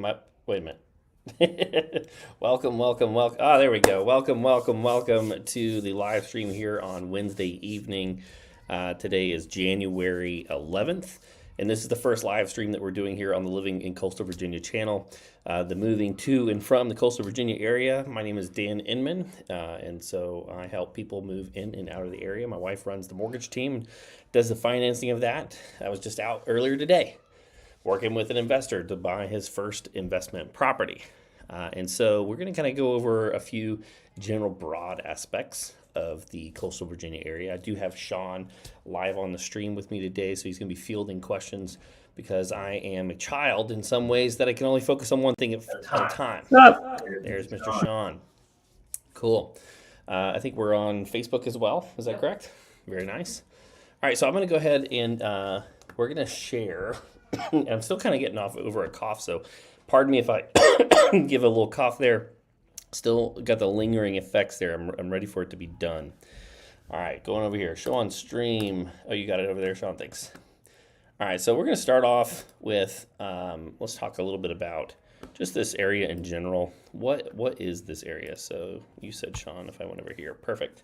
Wait a minute. Welcome. Ah, there we go. Welcome to the live stream here on Wednesday evening. Today is January 11th, and this is the first live stream that we're doing here on the Living in Coastal Virginia channel. The moving to and from the Coastal Virginia area. My name is Dan Inman, and so I help people move in and out of the area. My wife runs the mortgage team, does the financing of that. I was just out earlier today working with an investor to buy his first investment property. And so we're going to kind of go over a few general broad aspects of the coastal Virginia area. I do have Sean live on the stream with me today, so he's going to be fielding questions because I am a child in some ways that I can only focus on one thing at a time. There's Mr. Sean. Cool. I think we're on Facebook as well. Is that correct? Very nice. All right, so I'm going to go ahead and we're going to share. I'm still kind of getting off over a cough, so pardon me if I give a little cough there. Still got the lingering effects there. I'm ready for it to be done. All right, going over here. Show on stream. Oh, you got it over there, Sean. Thanks. All right, so we're going to start off with, let's talk a little bit about just this area in general. What is this area? So you said, Sean, if I went over here. Perfect.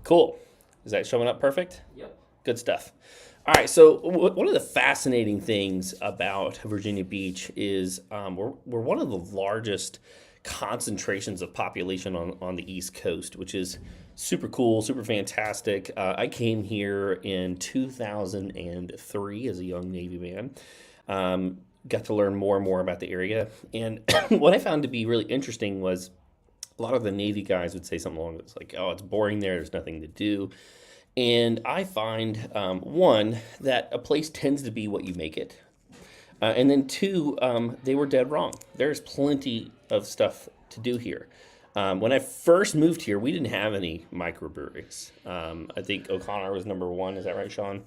Cool. Is that showing up perfect? Yep. Good stuff. All right, so one of the fascinating things about Virginia Beach is we're one of the largest concentrations of population on the East Coast, which is super cool, super fantastic. I came here in 2003 as a young Navy man. Got to learn more and more about the area. And what I found to be really interesting was a lot of the Navy guys would say something along that's like, oh, it's boring there, there's nothing to do. And I find, one, that a place tends to be what you make it. And then two, they were dead wrong. There's plenty of stuff to do here. When I first moved here, we didn't have any microbreweries. I think O'Connor was number one. Is that right, Sean?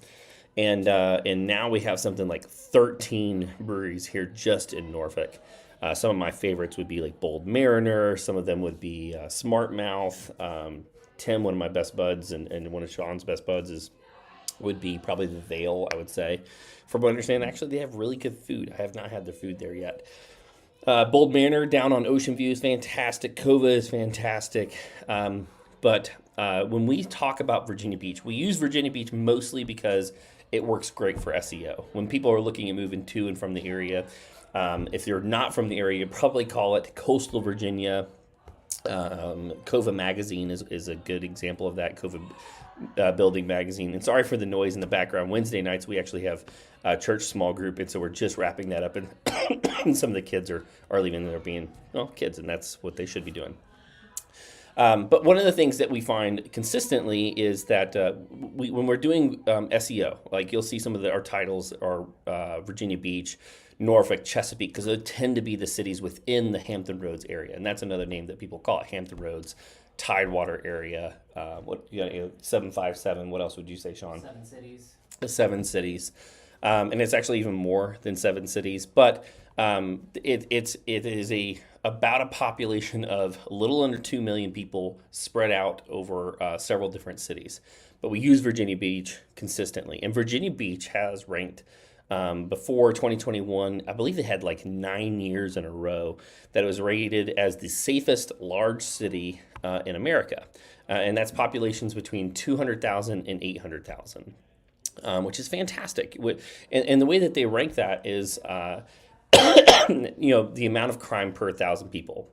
And now we have something like 13 breweries here just in Norfolk. Some of my favorites would be like Bold Mariner. Some of them would be Smart Mouth. Tim, one of my best buds, and one of Sean's best buds would be probably the Vale, I would say. From what I understand, actually, they have really good food. I have not had their food there yet. Bold Mariner down on Ocean View is fantastic. Cova is fantastic. But when we talk about Virginia Beach, we use Virginia Beach mostly because it works great for SEO. When people are looking at moving to and from the area, if you're not from the area, you probably call it Coastal Virginia. Cova Magazine is a good example of that. Cova Building Magazine. And sorry for the noise in the background. Wednesday nights we actually have a church small group, and so we're just wrapping that up. And some of the kids are leaving. They're being kids, and that's what they should be doing. But one of the things that we find consistently is that when we're doing SEO, like you'll see some of our titles are Virginia Beach, Norfolk, Chesapeake, because they tend to be the cities within the Hampton Roads area, and that's another name that people call it, Hampton Roads, Tidewater area. 757. What else would you say, Sean? 7 cities. The 7 cities, and it's actually even more than 7 cities, but it is about a population of a little under 2 million people spread out over several different cities. But we use Virginia Beach consistently, and Virginia Beach has ranked. Before 2021, I believe they had like 9 years in a row that it was rated as the safest large city in America. And that's populations between 200,000 and 800,000, which is fantastic. And the way that they rank that is, the amount of crime per 1,000 people.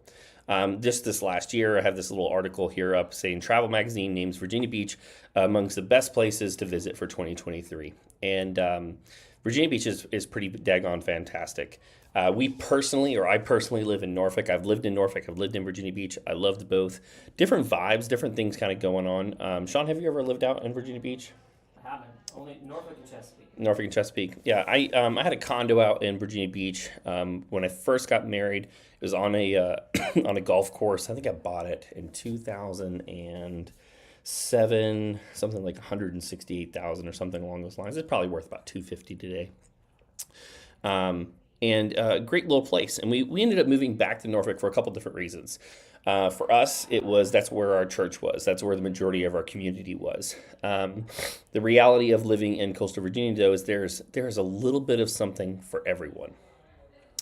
Just this last year, I have this little article here up saying Travel Magazine names Virginia Beach amongst the best places to visit for 2023. And Virginia Beach is pretty daggone fantastic. I personally live in Norfolk. I've lived in Norfolk. I've lived in Virginia Beach. I loved both. Different vibes, different things kind of going on. Sean, have you ever lived out in Virginia Beach? I haven't. Only Norfolk and Chesapeake. Norfolk and Chesapeake. Yeah, I had a condo out in Virginia Beach when I first got married. It was on a on a golf course. I think I bought it in 2007, something like 168,000 or something along those lines. It's probably worth about 250 today. And a great little place. And we ended up moving back to Norfolk for a couple different reasons. For us, that's where our church was. That's where the majority of our community was. The reality of living in coastal Virginia, though, is there's a little bit of something for everyone.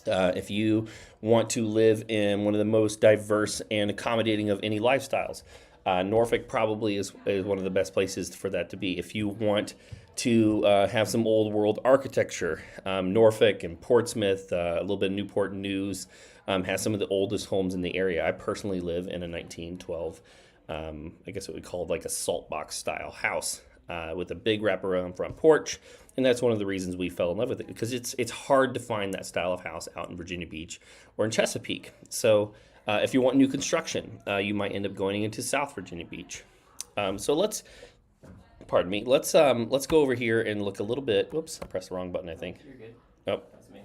If you want to live in one of the most diverse and accommodating of any lifestyles, Norfolk probably is one of the best places for that to be. If you want to have some old world architecture, Norfolk and Portsmouth, a little bit of Newport News, has some of the oldest homes in the area. I personally live in a 1912, I guess what we call like a salt box style house with a big wraparound front porch. And that's one of the reasons we fell in love with it, because it's hard to find that style of house out in Virginia Beach or in Chesapeake. So if you want new construction, you might end up going into South Virginia Beach. So pardon me, let's go over here and look a little bit. Whoops, I pressed the wrong button, I think. You're good. Oh, That's me.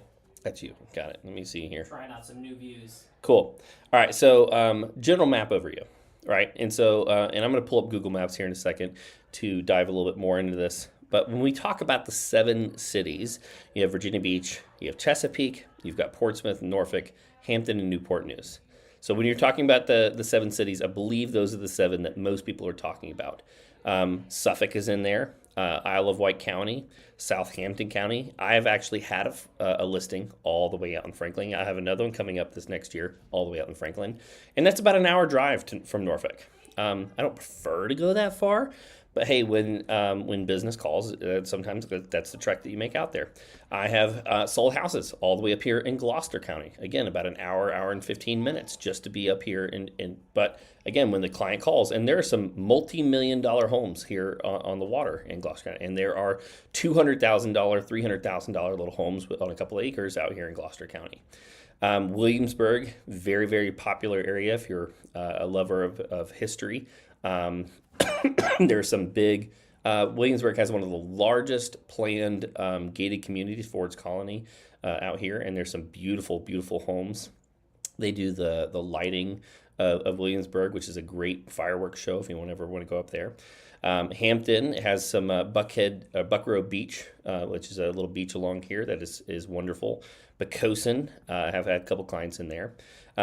that's you. Got it. Let me see here. Trying out some new views. Cool. All right. So general map overview, right? And so, and I'm going to pull up Google Maps here in a second to dive a little bit more into this. But when we talk about the 7 cities, you have Virginia Beach, you have Chesapeake, you've got Portsmouth, Norfolk, Hampton, and Newport News. So when you're talking about the 7 cities, I believe those are the 7 that most people are talking about. Suffolk is in there, Isle of Wight County, Southampton County. I have actually had a listing all the way out in Franklin. I have another one coming up this next year, all the way out in Franklin. And that's about an hour drive from Norfolk. I don't prefer to go that far, but hey, when business calls, sometimes that's the trek that you make out there. I have sold houses all the way up here in Gloucester County. Again, about an hour and 15 minutes just to be up here. But again, when the client calls, and there are some multi-million-dollar homes here on the water in Gloucester County, and there are $200,000, $300,000 little homes on a couple of acres out here in Gloucester County. Williamsburg, very, very popular area if you're a lover of history. There's some big, Williamsburg has one of the largest planned gated communities, Ford's Colony, out here, and there's some beautiful, beautiful homes. They do the lighting of Williamsburg, which is a great fireworks show if you ever want to go up there. Hampton has some Buckrow Beach, which is a little beach along here that is wonderful. Becossin, I have had a couple clients in there.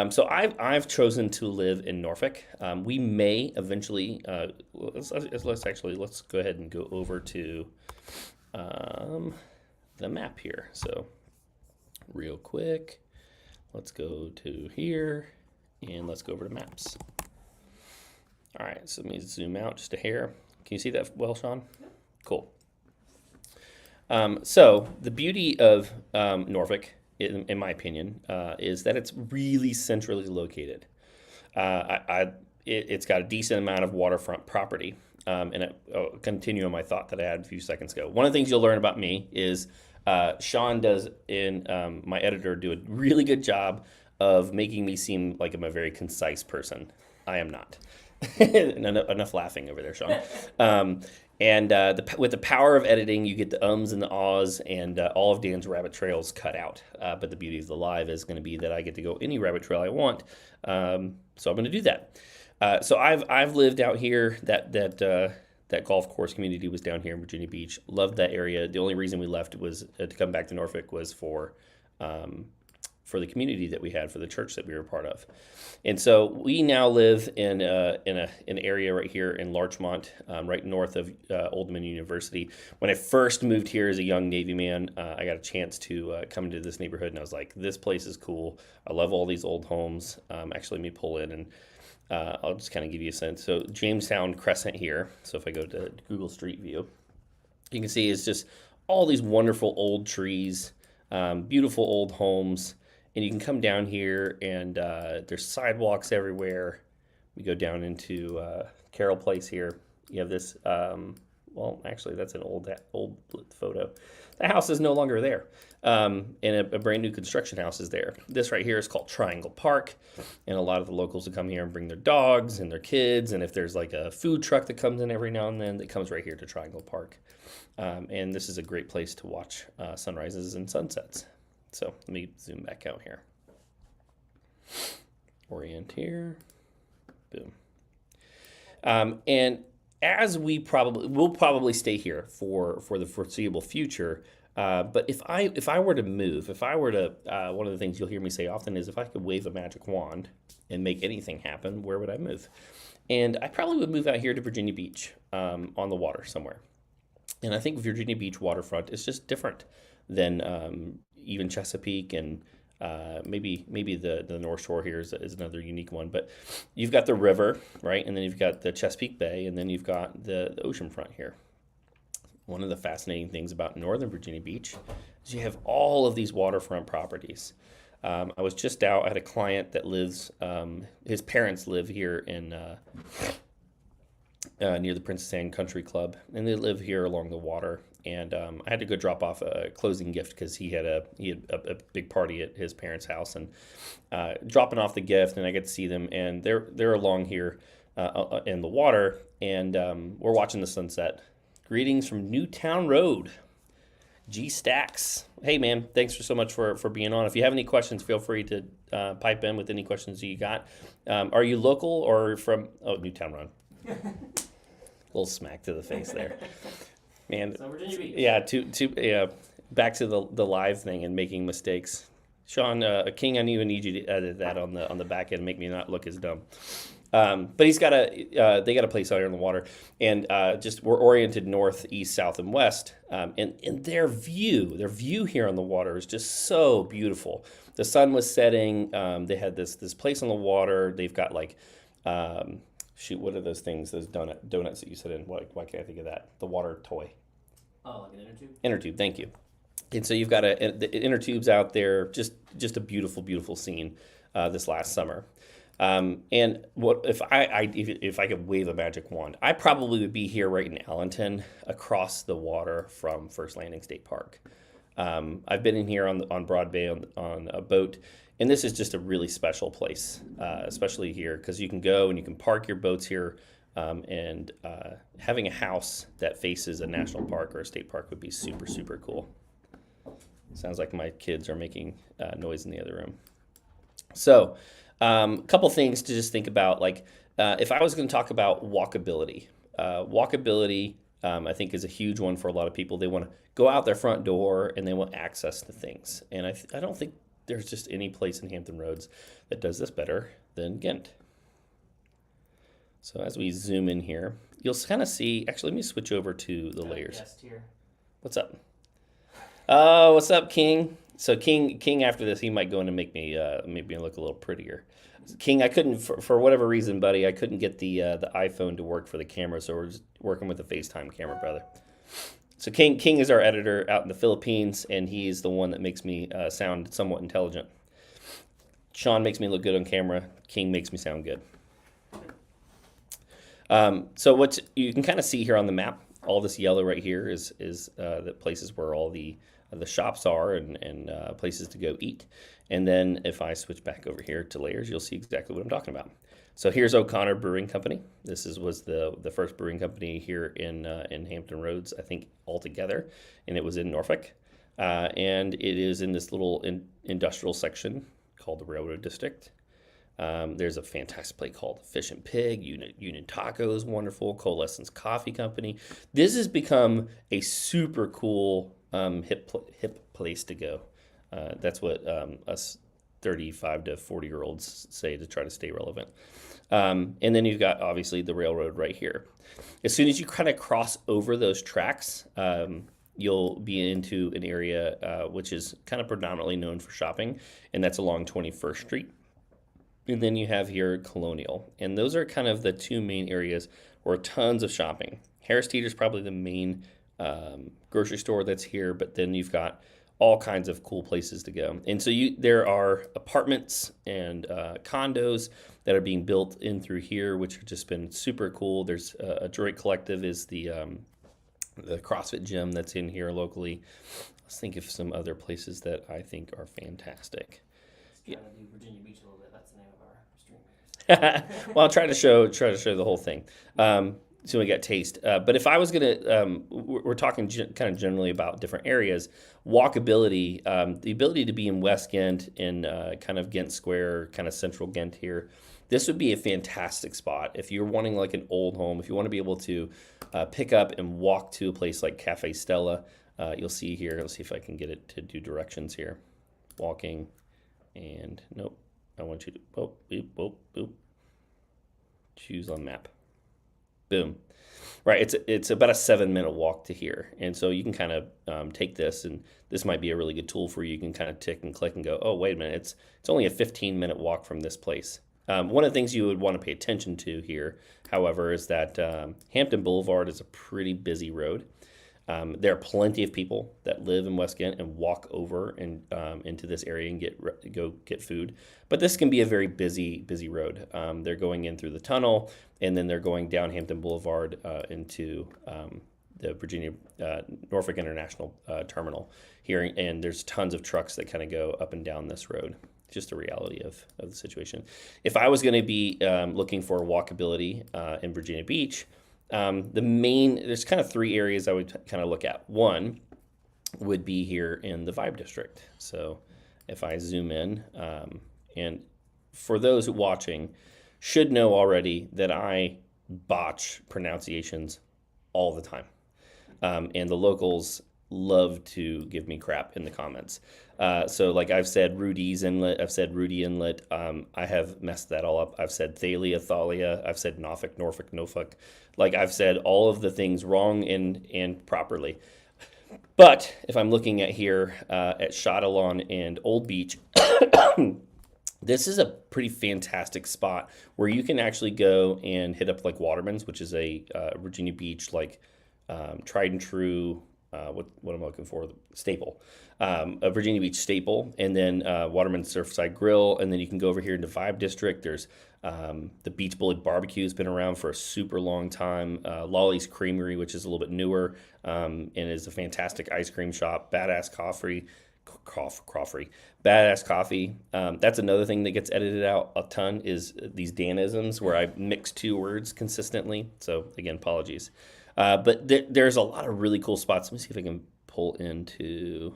So I've chosen to live in Norfolk. We may eventually let's go ahead and go over to the map here. So real quick, let's go to here and let's go over to maps. All right, so let me zoom out just a hair. Can you see that well, Sean? Cool. So the beauty of Norfolk, in my opinion, is that it's really centrally located. It's got a decent amount of waterfront property. And I'll continue on my thought that I had a few seconds ago. One of the things you'll learn about me is Sean does, my editor, do a really good job of making me seem like I'm a very concise person. I am not. Enough laughing over there, Sean. With the power of editing, you get the ums and the ahs and all of Dan's rabbit trails cut out. But the beauty of the live is going to be that I get to go any rabbit trail I want. So I'm going to do that. So I've lived out here. That golf course community was down here in Virginia Beach. Loved that area. The only reason we left was to come back to Norfolk was for the community that we had, for the church that we were a part of. And so we now live in an area right here in Larchmont, right north of Old Dominion University. When I first moved here as a young Navy man, I got a chance to come into this neighborhood, and I was like, this place is cool. I love all these old homes. Actually, let me pull in, and I'll just kind of give you a sense. So Jamestown Crescent here. So if I go to Google Street View, you can see it's just all these wonderful old trees, beautiful old homes. And you can come down here, and there's sidewalks everywhere. We go down into Carroll Place here. You have this, well, actually, that's an old photo. The house is no longer there, and a brand new construction house is there. This right here is called Triangle Park, and a lot of the locals will come here and bring their dogs and their kids, and if there's like a food truck that comes in every now and then, that comes right here to Triangle Park. And this is a great place to watch sunrises and sunsets. So let me zoom back out here. Orient here. Boom. And as we'll probably stay here for the foreseeable future. But if I were to move, one of the things you'll hear me say often is, if I could wave a magic wand and make anything happen, where would I move? And I probably would move out here to Virginia Beach, on the water somewhere. And I think Virginia Beach waterfront is just different than even Chesapeake and Maybe the North Shore here is another unique one, but you've got the river, right? And then you've got the Chesapeake Bay, and then you've got the ocean front here. One of the fascinating things about Northern Virginia Beach is you have all of these waterfront properties. I was just out. I had a client that lives. His parents live here in near the Princess Anne Country Club, and they live here along the water. And I had to go drop off a closing gift because he had a big party at his parents' house, and dropping off the gift, and I get to see them, and they're along here in the water, and we're watching the sunset. Greetings from Newtown Road. G Stacks. Hey, man, thanks so much for being on. If you have any questions, feel free to pipe in with any questions you got. Are you local or from Newtown Run? Little smack to the face there. Man, So Virginia Beach. yeah, back to the live thing and making mistakes. Sean, King, I even need you to edit that on the back end and make me not look as dumb. But they got a place out here on the water, and just we're oriented north, east, south, and west. And their view here on the water is just so beautiful. The sun was setting. They had this place on the water. They've got like, what are those things? Those donuts that you sit in. Why can't I think of that? The water toy. Oh, like an inner tube? Inner tube, thank you. And so you've got the inner tubes out there. Just a beautiful, beautiful scene this last summer. And what if I could wave a magic wand, I probably would be here right in Allenton, across the water from First Landing State Park. I've been in here on Broad Bay on a boat, and this is just a really special place, especially here because you can go and you can park your boats here, and having a house that faces a national park or a state park would be super, super cool. Sounds like my kids are making noise in the other room. So. A couple things to just think about, like if I was going to talk about walkability, I think is a huge one for a lot of people. They want to go out their front door and they want access to things. And I don't think there's just any place in Hampton Roads that does this better than Ghent. So as we zoom in here, you'll kind of see, actually let me switch over to the layers. Guest here. What's up? Oh, what's up, King? So King, after this, he might go in and make me look a little prettier. King, I couldn't for whatever reason, buddy. I couldn't get the iPhone to work for the camera, so we're just working with the FaceTime camera, brother. So King is our editor out in the Philippines, and he's the one that makes me sound somewhat intelligent. Sean makes me look good on camera. King makes me sound good. So what you can kind of see here on the map, all this yellow right here is the places where all the shops are and places to go eat. And then if I switch back over here to layers, you'll see exactly what I'm talking about. So here's O'Connor Brewing Company. This was the first brewing company here in Hampton Roads, I think, altogether, and it was in Norfolk. And it is in this little industrial section called the Railroad District. There's a fantastic place called Fish and Pig. Union Taco is wonderful. Coalescence Coffee Company. This has become a super cool hip place to go. That's what us 35 to 40-year-olds say to try to stay relevant. And then you've got, obviously, the railroad right here. As soon as you kind of cross over those tracks, you'll be into an area which is kind of predominantly known for shopping, and that's along 21st Street. And then you have here Colonial. And those are kind of the two main areas where tons of shopping. Harris Teeter is probably the main grocery store that's here, but then you've got all kinds of cool places to go. And so there are apartments and condos that are being built in through here, which have just been super cool. There's a Droid Collective is the CrossFit gym that's in here locally. Let's think of some other places that I think are fantastic. Trying to do Virginia Beach a little bit. That's the name of our stream. Well, I'll try to show the whole thing. So we got taste. But if I was gonna, we're talking kind of generally about different areas. Walkability, the ability to be in West Ghent, in kind of Ghent Square, kind of central Ghent here. This would be a fantastic spot if you're wanting like an old home. If you want to be able to pick up and walk to a place like Cafe Stella, you'll see here. Let's see if I can get it to do directions here. Walking, and nope. I want you to boop. Choose on map. boom. Right, it's about a 7-minute walk to here, and so you can kind of take this, and this might be a really good tool for you. You can kind of tick and click and go, oh, wait a minute, it's only a 15-minute walk from this place. One of the things you would want to pay attention to here, however, is that Hampton Boulevard is a pretty busy road. There are plenty of people that live in West Kent and walk over and into this area and go get food. But this can be a very busy road. They're going in through the tunnel, and then they're going down Hampton Boulevard into the Virginia Norfolk International Terminal here. And there's tons of trucks that kind of go up and down this road. Just the reality of the situation. If I was going to be looking for walkability in Virginia Beach, there's kind of 3 areas I would kind of look at. One would be here in the Vibe District. So if I zoom in, and for those watching, should know already that I botch pronunciations all the time. And the locals love to give me crap in the comments. So like I've said Rudy's Inlet, I've said Rudy Inlet, I have messed that all up. I've said Thalia, I've said Norfolk. Like I've said all of the things wrong and properly. But if I'm looking at here at Shottalon and Old Beach, this is a pretty fantastic spot where you can actually go and hit up like Waterman's, which is a Virginia Beach like tried and true. What am I looking for? Staple, a Virginia Beach staple, and then Waterman's Surfside Grill, and then you can go over here into Vibe District. There's the Beach Bully Barbecue has been around for a super long time. Lolly's Creamery, which is a little bit newer, and is a fantastic ice cream shop. Badass Coffee. Badass Coffee. That's another thing that gets edited out a ton is these Danisms where I mix 2 words consistently. So again, apologies. But there's a lot of really cool spots. Let me see if I can pull into,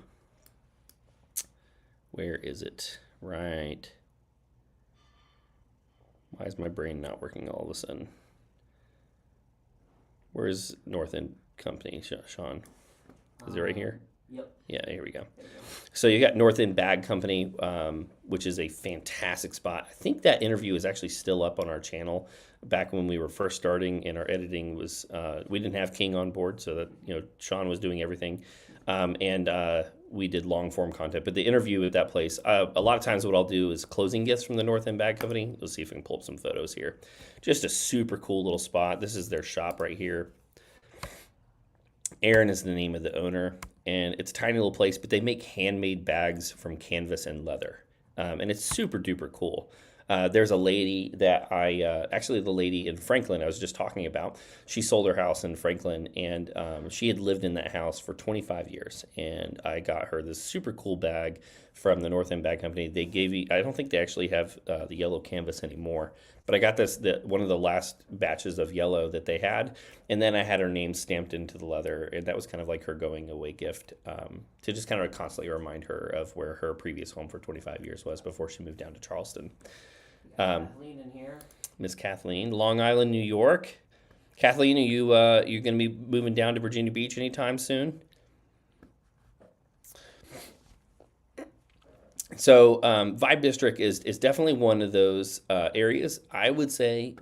where is it? Right. Why is my brain not working all of a sudden? Where's North End Company, Sean? Is it right here? Yep. Yeah, here we go. There you go. So you got North End Bag Company, which is a fantastic spot. I think that interview is actually still up on our channel. Back when we were first starting and our editing was, we didn't have King on board, so that Sean was doing everything, and we did long form content. But the interview at that place, a lot of times what I'll do is closing gifts from the North End Bag Company. Let's see if we can pull up some photos here. Just a super cool little spot. This is their shop right here. Aaron is the name of the owner, and it's a tiny little place, but they make handmade bags from canvas and leather, and it's super duper cool. There's a lady that actually the lady in Franklin I was just talking about, she sold her house in Franklin, and she had lived in that house for 25 years, and I got her this super cool bag from the North End Bag Company. They gave me, I don't think they actually have the yellow canvas anymore, but I got one of the last batches of yellow that they had, and then I had her name stamped into the leather, and that was kind of like her going away gift, to just kind of constantly remind her of where her previous home for 25 years was before she moved down to Charleston. Kathleen in here. Miss Kathleen, Long Island, New York. Kathleen, are you going to be moving down to Virginia Beach anytime soon? So Vibe District is definitely one of those areas I would say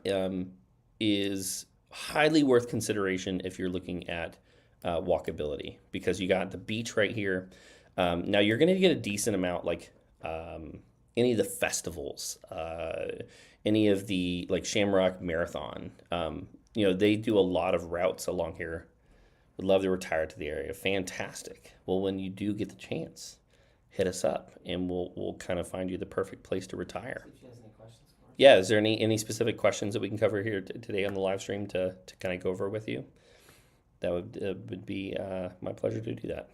is highly worth consideration if you're looking at walkability, because you got the beach right here. Now you're going to get a decent amount, like any of the festivals, any of the like Shamrock Marathon. They do a lot of routes along here. Would love to retire to the area. Fantastic. Well, when you do get the chance, hit us up and we'll kind of find you the perfect place to retire. See if she has any questions for us. Yeah, is there any specific questions that we can cover here today on the live stream to kind of go over with you? That would be my pleasure to do that.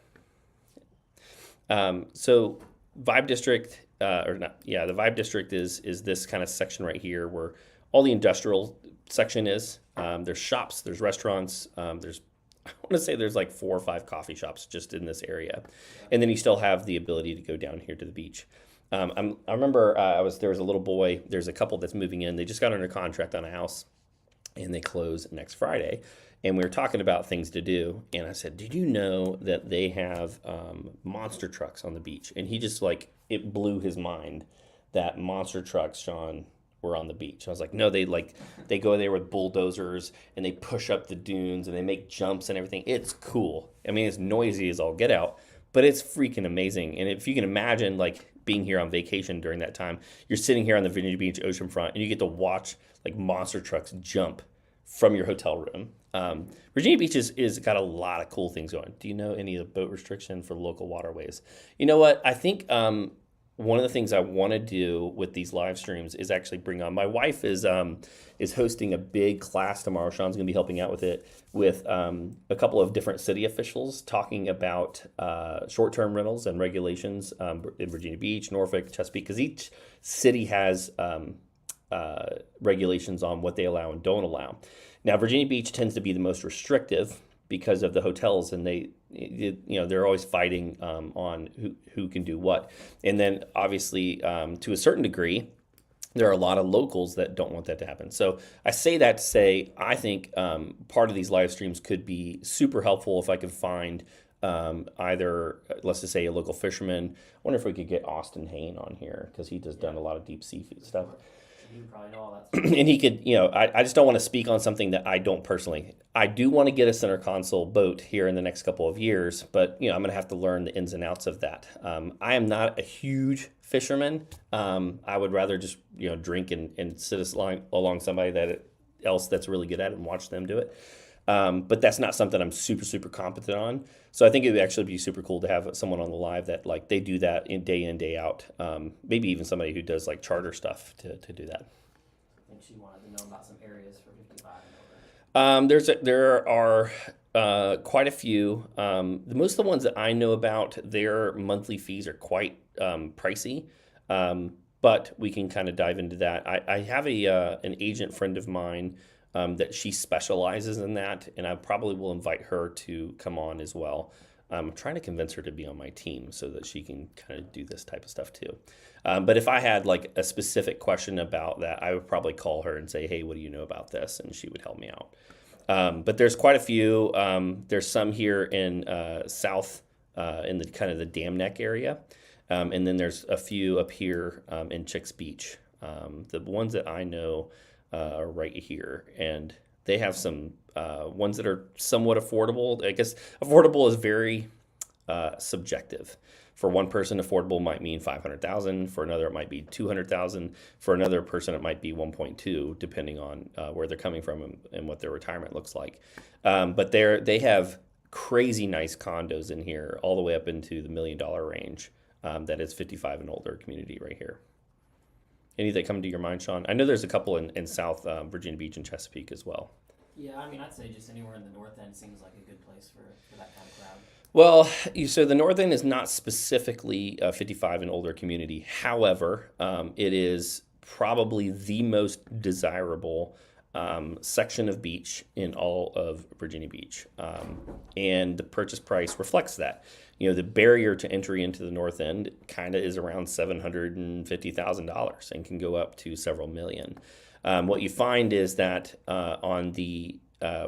So Vibe District, the Vibe District is this kind of section right here where all the industrial section is. There's shops, there's restaurants, I want to say there's like 4 or 5 coffee shops just in this area. And then you still have the ability to go down here to the beach. I remember there was a little boy, there's a couple that's moving in. They just got under contract on a house and they close next Friday. And we were talking about things to do. And I said, did you know that they have monster trucks on the beach? And he just it blew his mind that monster trucks, Sean, we're on the beach. I was like, no, they go there with bulldozers and they push up the dunes and they make jumps and everything. It's cool. I mean, it's noisy as all get out, but it's freaking amazing. And if you can imagine like being here on vacation during that time, you're sitting here on the Virginia Beach oceanfront and you get to watch like monster trucks jump from your hotel room. Virginia Beach is got a lot of cool things going. Do you know any of the boat restriction for local waterways? You know what? I think one of the things I want to do with these live streams is actually bring on. My wife is hosting a big class tomorrow. Sean's going to be helping out with it with a couple of different city officials talking about short-term rentals and regulations in Virginia Beach, Norfolk, Chesapeake, because each city has regulations on what they allow and don't allow. Now, Virginia Beach tends to be the most restrictive because of the hotels, and they're always fighting on who can do what. And then obviously, to a certain degree, there are a lot of locals that don't want that to happen. So I say that to say I think part of these live streams could be super helpful if I could find either, let's just say, a local fisherman. I wonder if we could get Austin Hain on here because he just done a lot of deep seafood stuff. You probably know all that stuff. And he could, I just don't want to speak on something that I don't personally. I do want to get a center console boat here in the next couple of years, but I'm going to have to learn the ins and outs of that. I am not a huge fisherman. I would rather just drink and sit along somebody else that's really good at it and watch them do it. But that's not something I'm super, super competent on. So I think it would actually be super cool to have someone on the live that like they do that in, day out. Maybe even somebody who does like charter stuff to do that. I think she wanted to know about some areas for 55 and over. There are quite a few. Most of the ones that I know about, their monthly fees are quite pricey. But we can kind of dive into that. I have an agent friend of mine that she specializes in that, and I probably will invite her to come on as well. I'm trying to convince her to be on my team so that she can kind of do this type of stuff too. But if I had like a specific question about that, I would probably call her and say, hey, what do you know about this? And she would help me out. But there's quite a few. There's some here in south in the kind of the Dam Neck area. And then there's a few up here in Chicks Beach. The ones that I know are right here, and they have some ones that are somewhat affordable. I guess affordable is very subjective. For one person, affordable might mean $500,000. For another, it might be $200,000. For another person, it might be 1.2, depending on where they're coming from and what their retirement looks like. But they have crazy nice condos in here, all the way up into the $1 million range. That is 55 and older community right here. Any that come to your mind, Sean? I know there's a couple in South Virginia Beach and Chesapeake as well. Yeah, I mean, I'd say just anywhere in the north end seems like a good place for that kind of crowd. Well, so the north end is not specifically a 55 and older community. However, it is probably the most desirable section of beach in all of Virginia Beach. And the purchase price reflects that. The barrier to entry into the north end kind of is around $750,000 and can go up to several million. What you find is that on the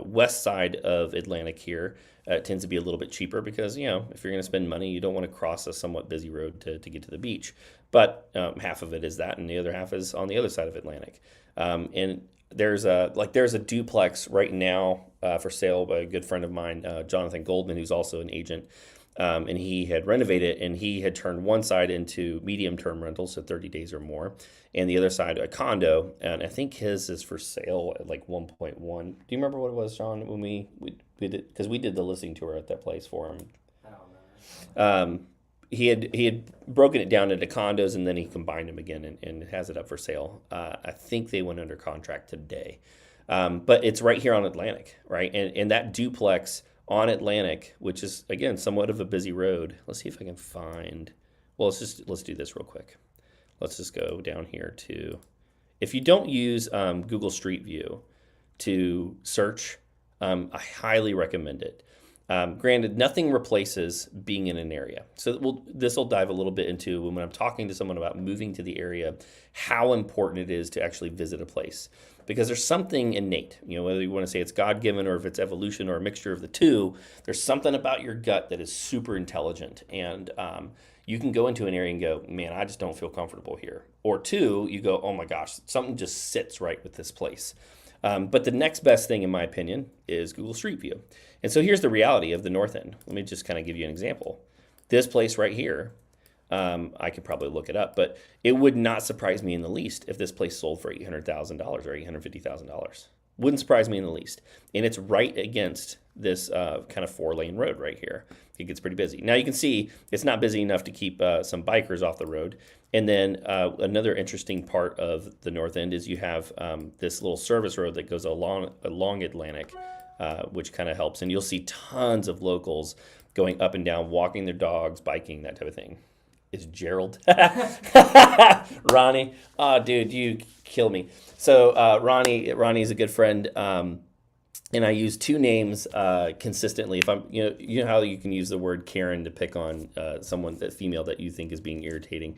west side of Atlantic here, it tends to be a little bit cheaper because, if you're going to spend money, you don't want to cross a somewhat busy road to get to the beach. But half of it is that, and the other half is on the other side of Atlantic. And there's a duplex right now for sale by a good friend of mine, Jonathan Goldman, who's also an agent. And he had renovated it, and he had turned one side into medium-term rentals, so 30 days or more, and the other side a condo. And I think his is for sale at like 1.1. Do you remember what it was, Sean, when we did, because we did the listing tour at that place for him? I don't remember. He had broken it down into condos, and then he combined them again and has it up for sale. I think they went under contract today, but it's right here on Atlantic, right? And that duplex on Atlantic, which is, again, somewhat of a busy road. Let's see if I can find, well, let's do this real quick. Let's just go down here to, if you don't use Google Street View to search, I highly recommend it. Granted, nothing replaces being in an area. So this will dive a little bit into when I'm talking to someone about moving to the area, how important it is to actually visit a place. Because there's something innate, whether you want to say it's God-given or if it's evolution or a mixture of the two, there's something about your gut that is super intelligent. And you can go into an area and go, man, I just don't feel comfortable here. Or two, you go, oh my gosh, something just sits right with this place. But the next best thing, in my opinion, is Google Street View. And so here's the reality of the North End. Let me just kind of give you an example. This place right here, I could probably look it up, but it would not surprise me in the least if this place sold for $800,000 or $850,000. Wouldn't surprise me in the least. And it's right against this kind of 4-lane road right here. It gets pretty busy. Now you can see it's not busy enough to keep some bikers off the road. And then another interesting part of the North End is you have this little service road that goes along Atlantic, which kind of helps. And you'll see tons of locals going up and down, walking their dogs, biking, that type of thing. Is Gerald? Ronnie? Oh, dude, you kill me. So Ronnie is a good friend. And I use two names consistently. If I'm, you know how you can use the word Karen to pick on someone, that female that you think is being irritating.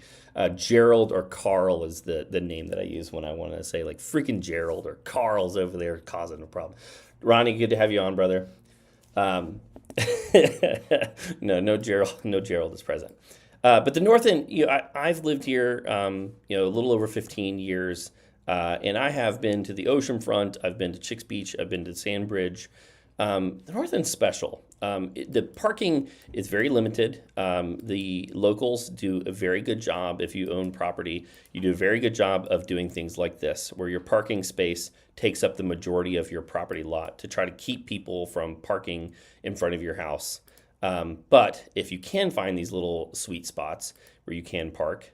Gerald or Carl is the name that I use when I want to say like freaking Gerald or Carl's over there causing a problem. Ronnie, good to have you on, brother. No Gerald is present. But the North End, I've lived here, a little over 15 years. And I have been to the ocean front. I've been to Chicks Beach. I've been to Sandbridge. The North End's special. The parking is very limited. The locals do a very good job. If you own property, you do a very good job of doing things like this, where your parking space takes up the majority of your property lot to try to keep people from parking in front of your house. But if you can find these little sweet spots where you can park,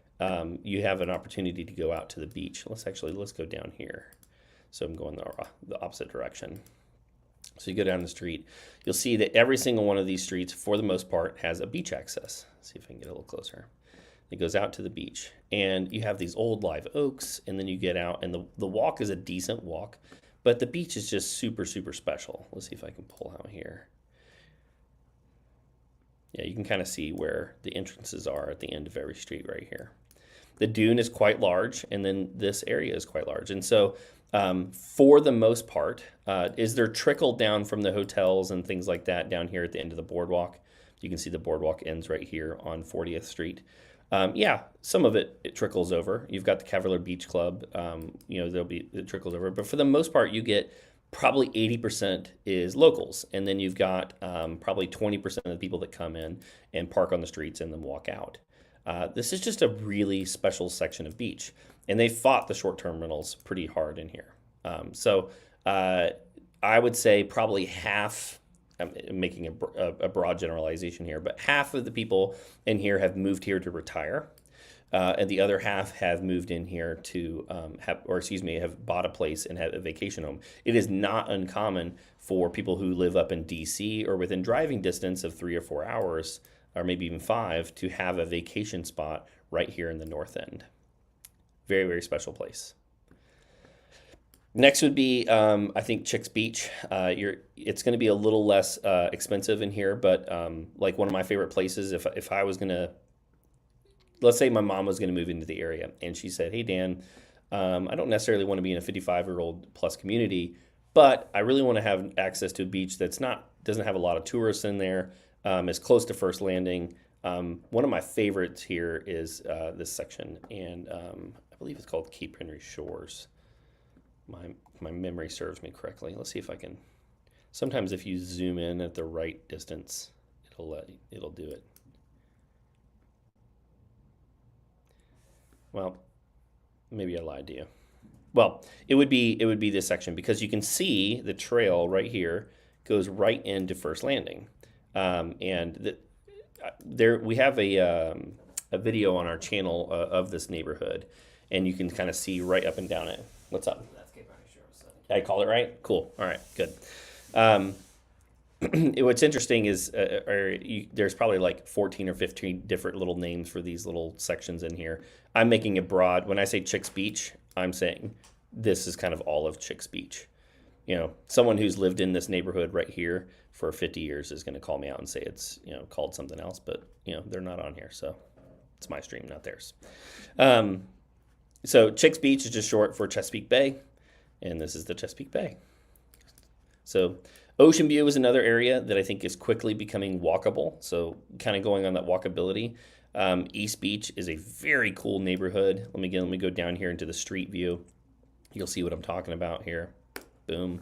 you have an opportunity to go out to the beach. Let's go down here. So I'm going the opposite direction. So you go down the street, you'll see that every single one of these streets, for the most part, has a beach access. Let's see if I can get a little closer. It goes out to the beach, and you have these old live oaks, and then you get out, and the walk is a decent walk, but the beach is just super, super special. Let's see if I can pull out here. Yeah, you can kind of see where the entrances are at the end of every street right here. The dune is quite large, and then this area is quite large. And so for the most part, is there trickle down from the hotels and things like that down here at the end of the boardwalk? You can see the boardwalk ends right here on 40th Street. Yeah, some of it trickles over. You've got the Cavalier Beach Club, it trickles over. But for the most part, you get probably 80% is locals. And then you've got probably 20% of the people that come in and park on the streets and then walk out. This is just a really special section of beach, and they fought the short-term rentals pretty hard in here. So I would say probably half, I'm making a broad generalization here, but half of the people in here have moved here to retire, and the other half have moved in here to have bought a place and have a vacation home. It is not uncommon for people who live up in DC or within driving distance of 3 or 4 hours, or maybe even 5, to have a vacation spot right here in the North End. Very, very special place. Next would be, I think, Chicks Beach. It's going to be a little less expensive in here, but like one of my favorite places, if I was going to, let's say my mom was going to move into the area, and she said, hey, Dan, I don't necessarily want to be in a 55-year-old plus community, but I really want to have access to a beach doesn't have a lot of tourists in there. Is close to First Landing. One of my favorites here is this section, and I believe it's called Cape Henry Shores. My memory serves me correctly. Let's see if I can. Sometimes if you zoom in at the right distance, it'll do it. Well, maybe I lied to you. Well, it would be this section, because you can see the trail right here goes right into First Landing. We have a video on our channel of this neighborhood, and you can kind of see right up and down it. What's up? That's Cape Henry Shores. I call it right? Cool. All right, good. What's interesting is there's probably like 14 or 15 different little names for these little sections in here. I'm making it broad. When I say Chicks Beach, I'm saying this is kind of all of Chicks Beach. someone who's lived in this neighborhood right here for 50 years is going to call me out and say it's, called something else, but, they're not on here. So it's my stream, not theirs. So Chicks Beach is just short for Chesapeake Bay, and this is the Chesapeake Bay. So Ocean View is another area that I think is quickly becoming walkable. So kind of going on that walkability. East Beach is a very cool neighborhood. Let me go down here into the street view. You'll see what I'm talking about here. Boom.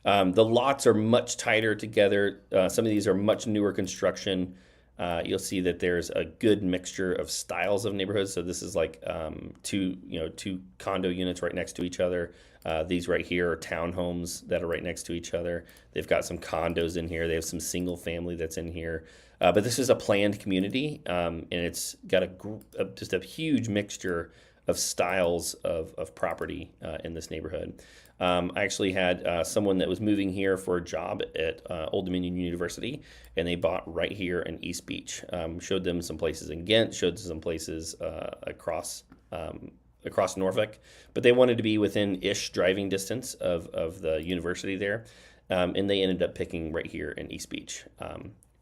The lots are much tighter together. Some of these are much newer construction. You'll see that there's a good mixture of styles of neighborhoods. So this is like two condo units right next to each other. These right here are townhomes that are right next to each other. They've got some condos in here. They have some single family that's in here. But this is a planned community, and it's got just a huge mixture of styles of property in this neighborhood. I actually had someone that was moving here for a job at Old Dominion University, and they bought right here in East Beach. Showed them some places in Ghent, showed some places across Norfolk, but they wanted to be within ish driving distance of the university there, and they ended up picking right here in East Beach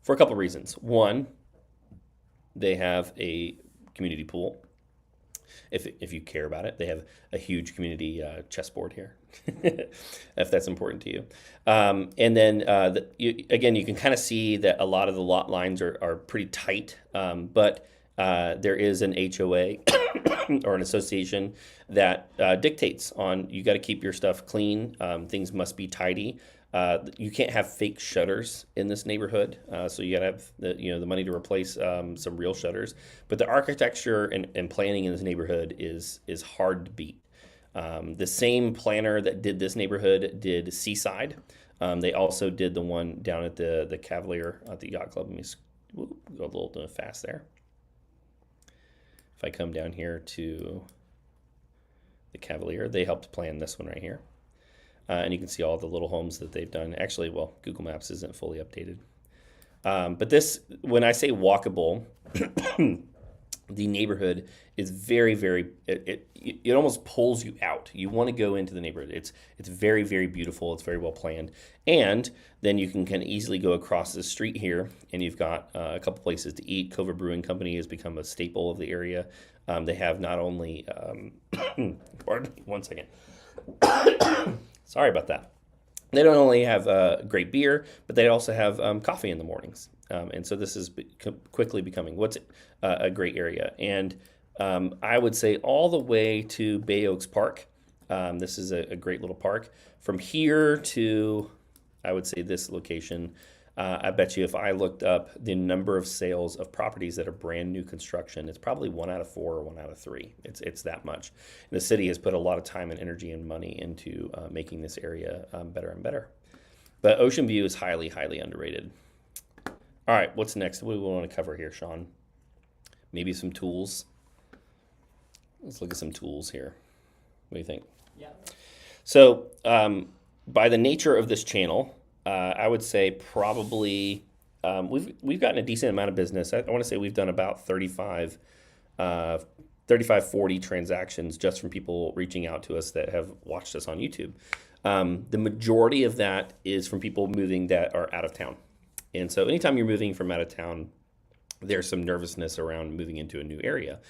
for a couple of reasons. One, they have a community pool. If you care about it, they have a huge community chessboard here, if that's important to you. And then, again, you can kind of see that a lot of the lot lines are pretty tight, but there is an HOA or an association that dictates on you got to keep your stuff clean. Things must be tidy. You can't have fake shutters in this neighborhood, so you gotta have the money to replace some real shutters. But the architecture and planning in this neighborhood is hard to beat. The same planner that did this neighborhood did Seaside. They also did the one down at the Cavalier at the Yacht Club. Let me go a little fast there. If I come down here to the Cavalier, they helped plan this one right here. And you can see all the little homes that they've done. Actually, well, Google Maps isn't fully updated. But this, when I say walkable, the neighborhood is very, very, it almost pulls you out. You want to go into the neighborhood. It's very, very beautiful. It's very well planned. And then you can kind of easily go across the street here, and you've got a couple places to eat. Cova Brewing Company has become a staple of the area. They have not only, pardon me, one second. Sorry about that. They don't only have great beer, but they also have coffee in the mornings. And so this is quickly becoming a great area. And I would say all the way to Bay Oaks Park. This is a great little park. From here to, I would say, this location, I bet you if I looked up the number of sales of properties that are brand new construction, it's probably 1 out of 4 or 1 out of 3. It's that much. And the city has put a lot of time and energy and money into making this area better and better. But Ocean View is highly, highly underrated. All right, what's next? What do we want to cover here, Sean? Maybe some tools. Let's look at some tools here. What do you think? Yeah. So by the nature of this channel, I would say probably we've gotten a decent amount of business. I want to say we've done about 35, 40 transactions just from people reaching out to us that have watched us on YouTube. The majority of that is from people moving that are out of town. And so anytime you're moving from out of town, there's some nervousness around moving into a new area.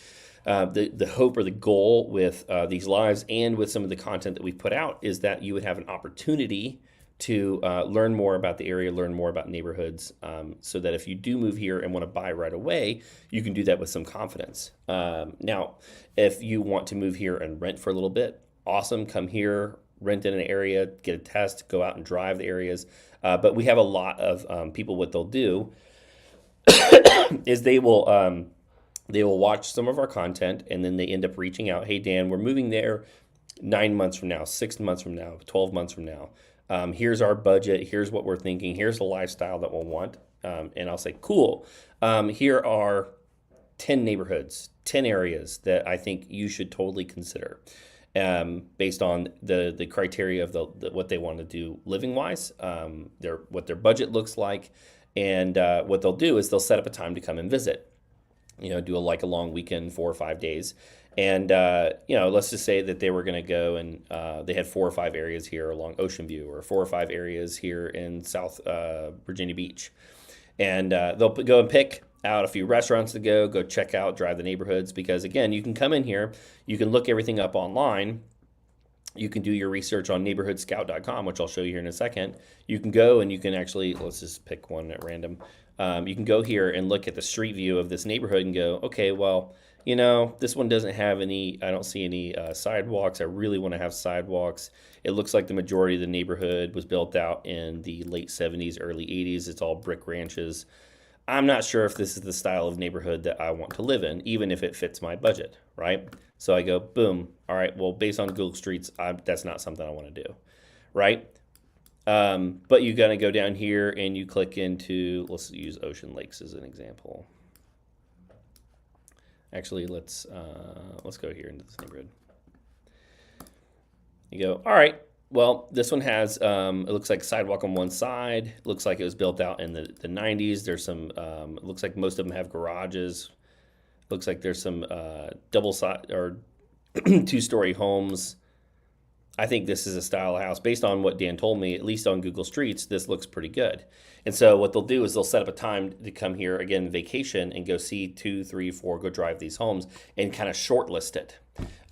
The hope or the goal with these lives and with some of the content that we've put out is that you would have an opportunity to learn more about the area, learn more about neighborhoods, so that if you do move here and want to buy right away, you can do that with some confidence. Now, if you want to move here and rent for a little bit, awesome, come here, rent in an area, get a test, go out and drive the areas. But we have a lot of people, what they'll do is they will watch some of our content, and then they end up reaching out, hey, Dan, we're moving there 9 months from now, 6 months from now, 12 months from now. Here's our budget. Here's what we're thinking. Here's the lifestyle that we'll want. And I'll say, cool. Here are 10 neighborhoods, 10 areas that I think you should totally consider based on the criteria of what they want to do living wise, what their budget looks like. And what they'll do is they'll set up a time to come and visit. do a long weekend, 4 or 5 days. And, let's just say that they were going to go and they had 4 or 5 areas here along Ocean View, or 4 or 5 areas here in South Virginia Beach. And they'll go and pick out a few restaurants to go check out, drive the neighborhoods. Because again, you can come in here, you can look everything up online. You can do your research on neighborhoodscout.com, which I'll show you here in a second. You can go and you can actually, let's just pick one at random. You can go here and look at the street view of this neighborhood and go, okay, well, this one doesn't have any, I don't see any sidewalks. I really want to have sidewalks. It looks like the majority of the neighborhood was built out in the late 70s, early 80s. It's all brick ranches. I'm not sure if this is the style of neighborhood that I want to live in, even if it fits my budget, right? So I go, boom. All right, well, based on Google Streets, that's not something I want to do, right? But you got to go down here and you click into, let's use Ocean Lakes as an example. Actually, let's go here into this neighborhood. You go, all right, well, this one has, it looks like sidewalk on one side. It looks like it was built out in the 90s. There's some, it looks like most of them have garages. Looks like there's some double side or 2-story homes. I think this is a style of house. Based on what Dan told me, at least on Google Streets, this looks pretty good. And so what they'll do is they'll set up a time to come here, again, vacation, and go see 2, 3, 4, go drive these homes and kind of shortlist it.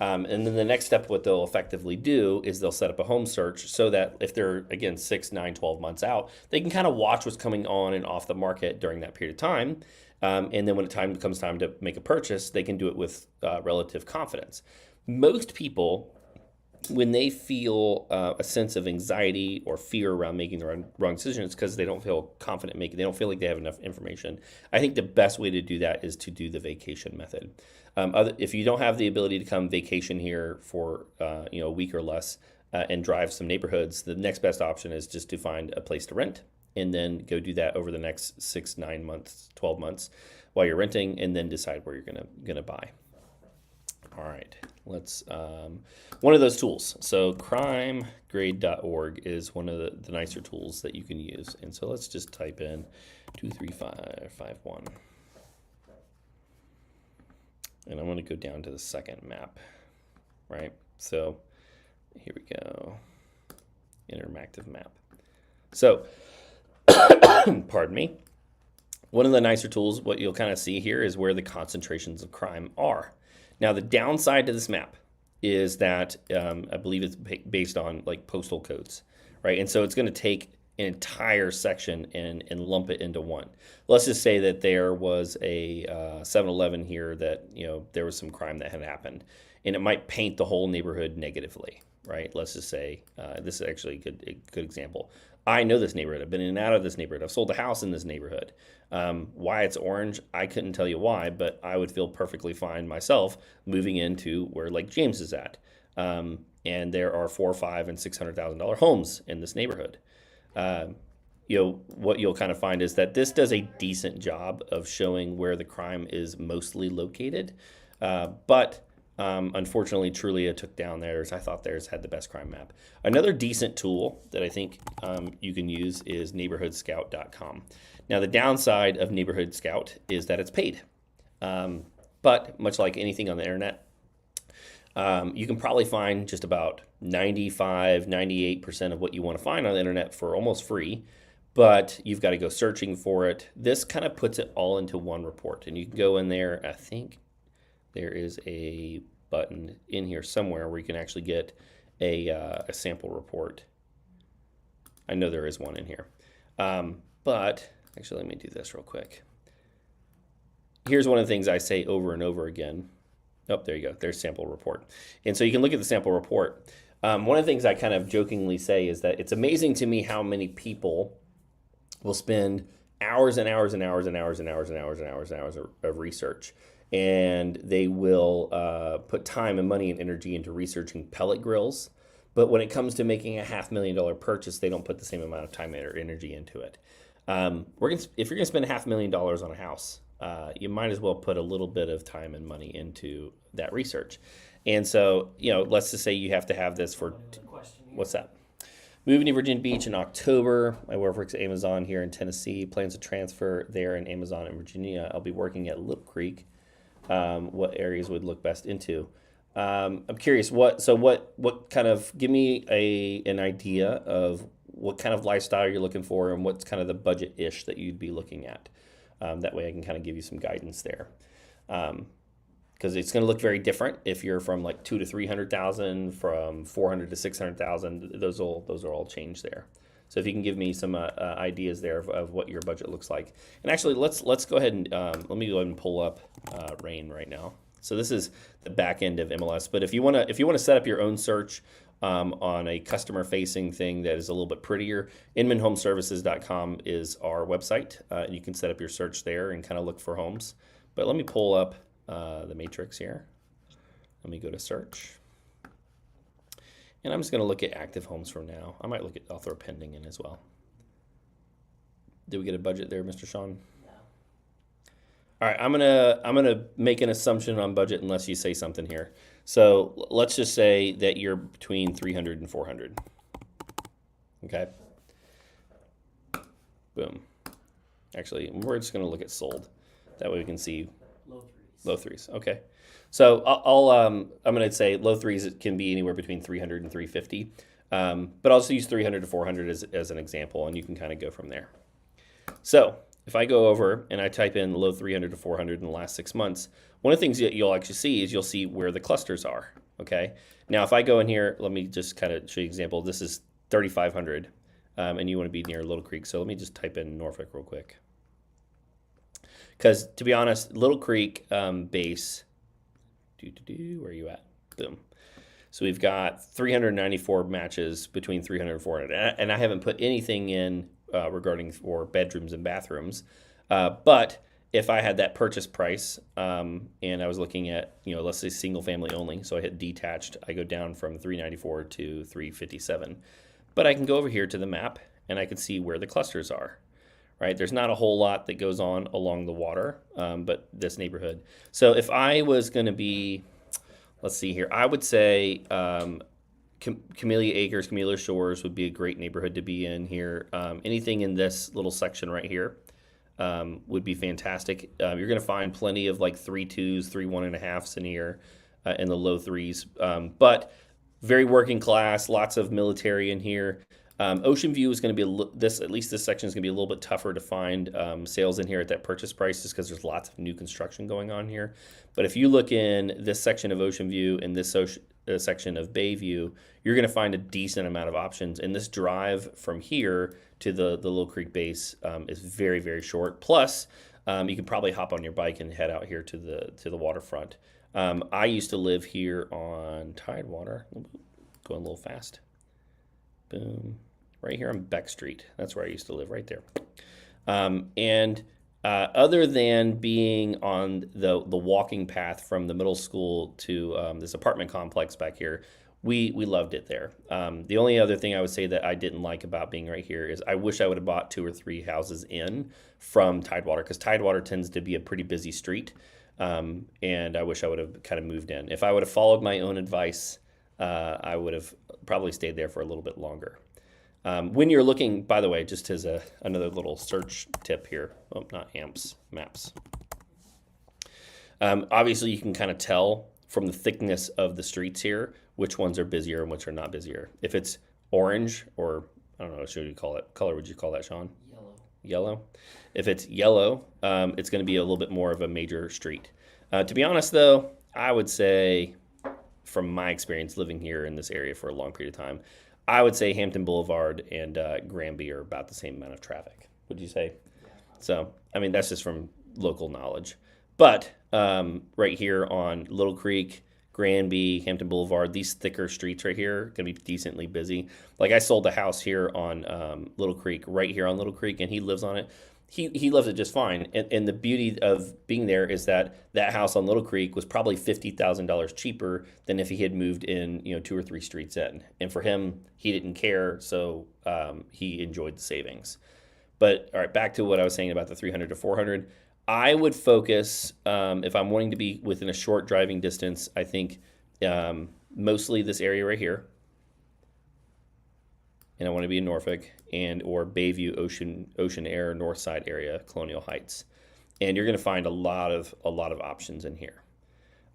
And then the next step, what they'll effectively do is they'll set up a home search so that if they're, again, 6, 9, 12 months out, they can kind of watch what's coming on and off the market during that period of time. And then when it comes time to make a purchase, they can do it with relative confidence. Most people, when they feel a sense of anxiety or fear around making the wrong decision, it's because they don't feel confident making. They don't feel like they have enough information. I think the best way to do that is to do the vacation method. If you don't have the ability to come vacation here for a week or less and drive some neighborhoods, the next best option is just to find a place to rent and then go do that over the next 6, 9 months, 12 months while you're renting, and then decide where you're gonna buy. All right, let's, one of those tools. So crimegrade.org is one of the nicer tools that you can use. And so let's just type in 23551. And I'm gonna go down to the second map, right? So here we go, interactive map. So, pardon me. One of the nicer tools, what you'll kind of see here is where the concentrations of crime are. Now, the downside to this map is that I believe it's based on like postal codes, right? And so it's going to take an entire section and lump it into one. Let's just say that there was a 7-Eleven here that, there was some crime that had happened, and it might paint the whole neighborhood negatively, right? Let's just say, this is actually a good example. I know this neighborhood. I've been in and out of this neighborhood. I've sold a house in this neighborhood. Why it's orange, I couldn't tell you why, but I would feel perfectly fine myself moving into where Lake James is at. And there are $400,000, $500,000, and $600,000 homes in this neighborhood. What you'll kind of find is that this does a decent job of showing where the crime is mostly located. But unfortunately, Trulia took down theirs. I thought theirs had the best crime map. Another decent tool that I think you can use is neighborhoodscout.com. Now, the downside of Neighborhood Scout is that it's paid. But much like anything on the internet, you can probably find just about 95, 98% of what you want to find on the internet for almost free, but you've got to go searching for it. This kind of puts it all into one report, and you can go in there. I think there is a button in here somewhere where you can actually get a sample report. I know there is one in here. But actually, let me do this real quick. Here's one of the things I say over and over again. Oh, there you go. There's sample report. And so you can look at the sample report. One of the things I kind of jokingly say is that it's amazing to me how many people will spend hours and hours and hours and hours and hours and hours and hours and hours of research. And they will put time and money and energy into researching pellet grills. But when it comes to making a $500,000 purchase, they don't put the same amount of time or energy into it. If you're going to spend $500,000 on a house, you might as well put a little bit of time and money into that research. And so, let's just say you have to have this for, what's that? Moving to Virginia Beach in October. I work for Amazon here in Tennessee. Plans to transfer there in Amazon in Virginia. I'll be working at Lip Creek what areas would look best into. I'm curious, what kind of, give me an idea of what kind of lifestyle you're looking for and what's kind of the budget-ish that you'd be looking at. That way I can kind of give you some guidance there. Because it's going to look very different if you're from like 2 to 300,000, from 400 to 600,000. Those are all change there. So if you can give me some ideas there of what your budget looks like. And actually, let's go ahead and let me go ahead and pull up Rain right now. So this is the back end of MLS. But if you want to set up your own search on a customer facing thing that is a little bit prettier, InmanHomeServices.com is our website. You can set up your search there and kind of look for homes. But let me pull up the matrix here. Let me go to search. And I'm just going to look at active homes from now. I'll throw pending in as well. Did we get a budget there, Mr. Sean? No. All right, I'm gonna make an assumption on budget unless you say something here. So let's just say that you're between 300 and 400. Okay. Boom. Actually, we're just gonna look at sold. That way we can see Low threes. low threes. Okay. So I'm gonna say low threes can be anywhere between 300 and 350. But I'll just use 300 to 400 as an example, and you can kind of go from there. So if I go over and I type in low 300 to 400 in the last 6 months, one of the things that you'll actually see is you'll see where the clusters are. Okay. Now, if I go in here, let me just kind of show you an example. This is 3,500, and you want to be near Little Creek. So let me just type in Norfolk real quick. Because to be honest, Little Creek base. Where are you at? Boom. So we've got 394 matches between 300 and 400. And I haven't put anything in regarding for bedrooms and bathrooms. But if I had that purchase price and I was looking at, let's say single family only, so I hit detached, I go down from 394 to 357. But I can go over here to the map and I can see where the clusters are. Right? There's not a whole lot that goes on along the water, but this neighborhood. So if I was going to be, let's see here, I would say Camellia Acres, Camellia Shores would be a great neighborhood to be in here. Anything in this little section right here would be fantastic. You're going to find plenty of like 3.2s, 3.1.5s in here in the low threes, but very working class, lots of military in here. Ocean View is going to be at least this section is going to be a little bit tougher to find sales in here at that purchase price, just because there's lots of new construction going on here. But if you look in this section of Ocean View and this section of Bayview, you're going to find a decent amount of options. And this drive from here to the Little Creek base is very, very short. Plus, you can probably hop on your bike and head out here to the waterfront. I used to live here on Tidewater. Going a little fast. Boom. Right here on Beck Street. That's where I used to live, right there. Other than being on the walking path from the middle school to this apartment complex back here, we loved it there. The only other thing I would say that I didn't like about being right here is I wish I would have bought 2 or 3 houses in from Tidewater, because Tidewater tends to be a pretty busy street, and I wish I would have kind of moved in. If I would have followed my own advice, I would have probably stayed there for a little bit longer. When you're looking, by the way, just as another little search tip here, not amps, maps. Obviously, you can kind of tell from the thickness of the streets here which ones are busier and which are not busier. If it's orange, or I don't know, what should you call it? Color would you call that, Sean? Yellow. Yellow. If it's yellow, it's going to be a little bit more of a major street. To be honest, though, I would say, from my experience living here in this area for a long period of time, I would say Hampton Boulevard and Granby are about the same amount of traffic. Would you say? Yeah. So, I mean, that's just from local knowledge. But right here on Little Creek, Granby, Hampton Boulevard, these thicker streets right here are going to be decently busy. Like, I sold a house here on Little Creek, right here on Little Creek, and he lives on it. He loves it just fine. And the beauty of being there is that house on Little Creek was probably $50,000 cheaper than if he had moved in, 2 or 3 streets in. And for him, he didn't care, so he enjoyed the savings. But all right, back to what I was saying about the 300 to 400. I would focus, if I'm wanting to be within a short driving distance, I think mostly this area right here. And I want to be in Norfolk and or Bayview, Ocean Air, North Side area, Colonial Heights. and you're going to find a lot of options in here.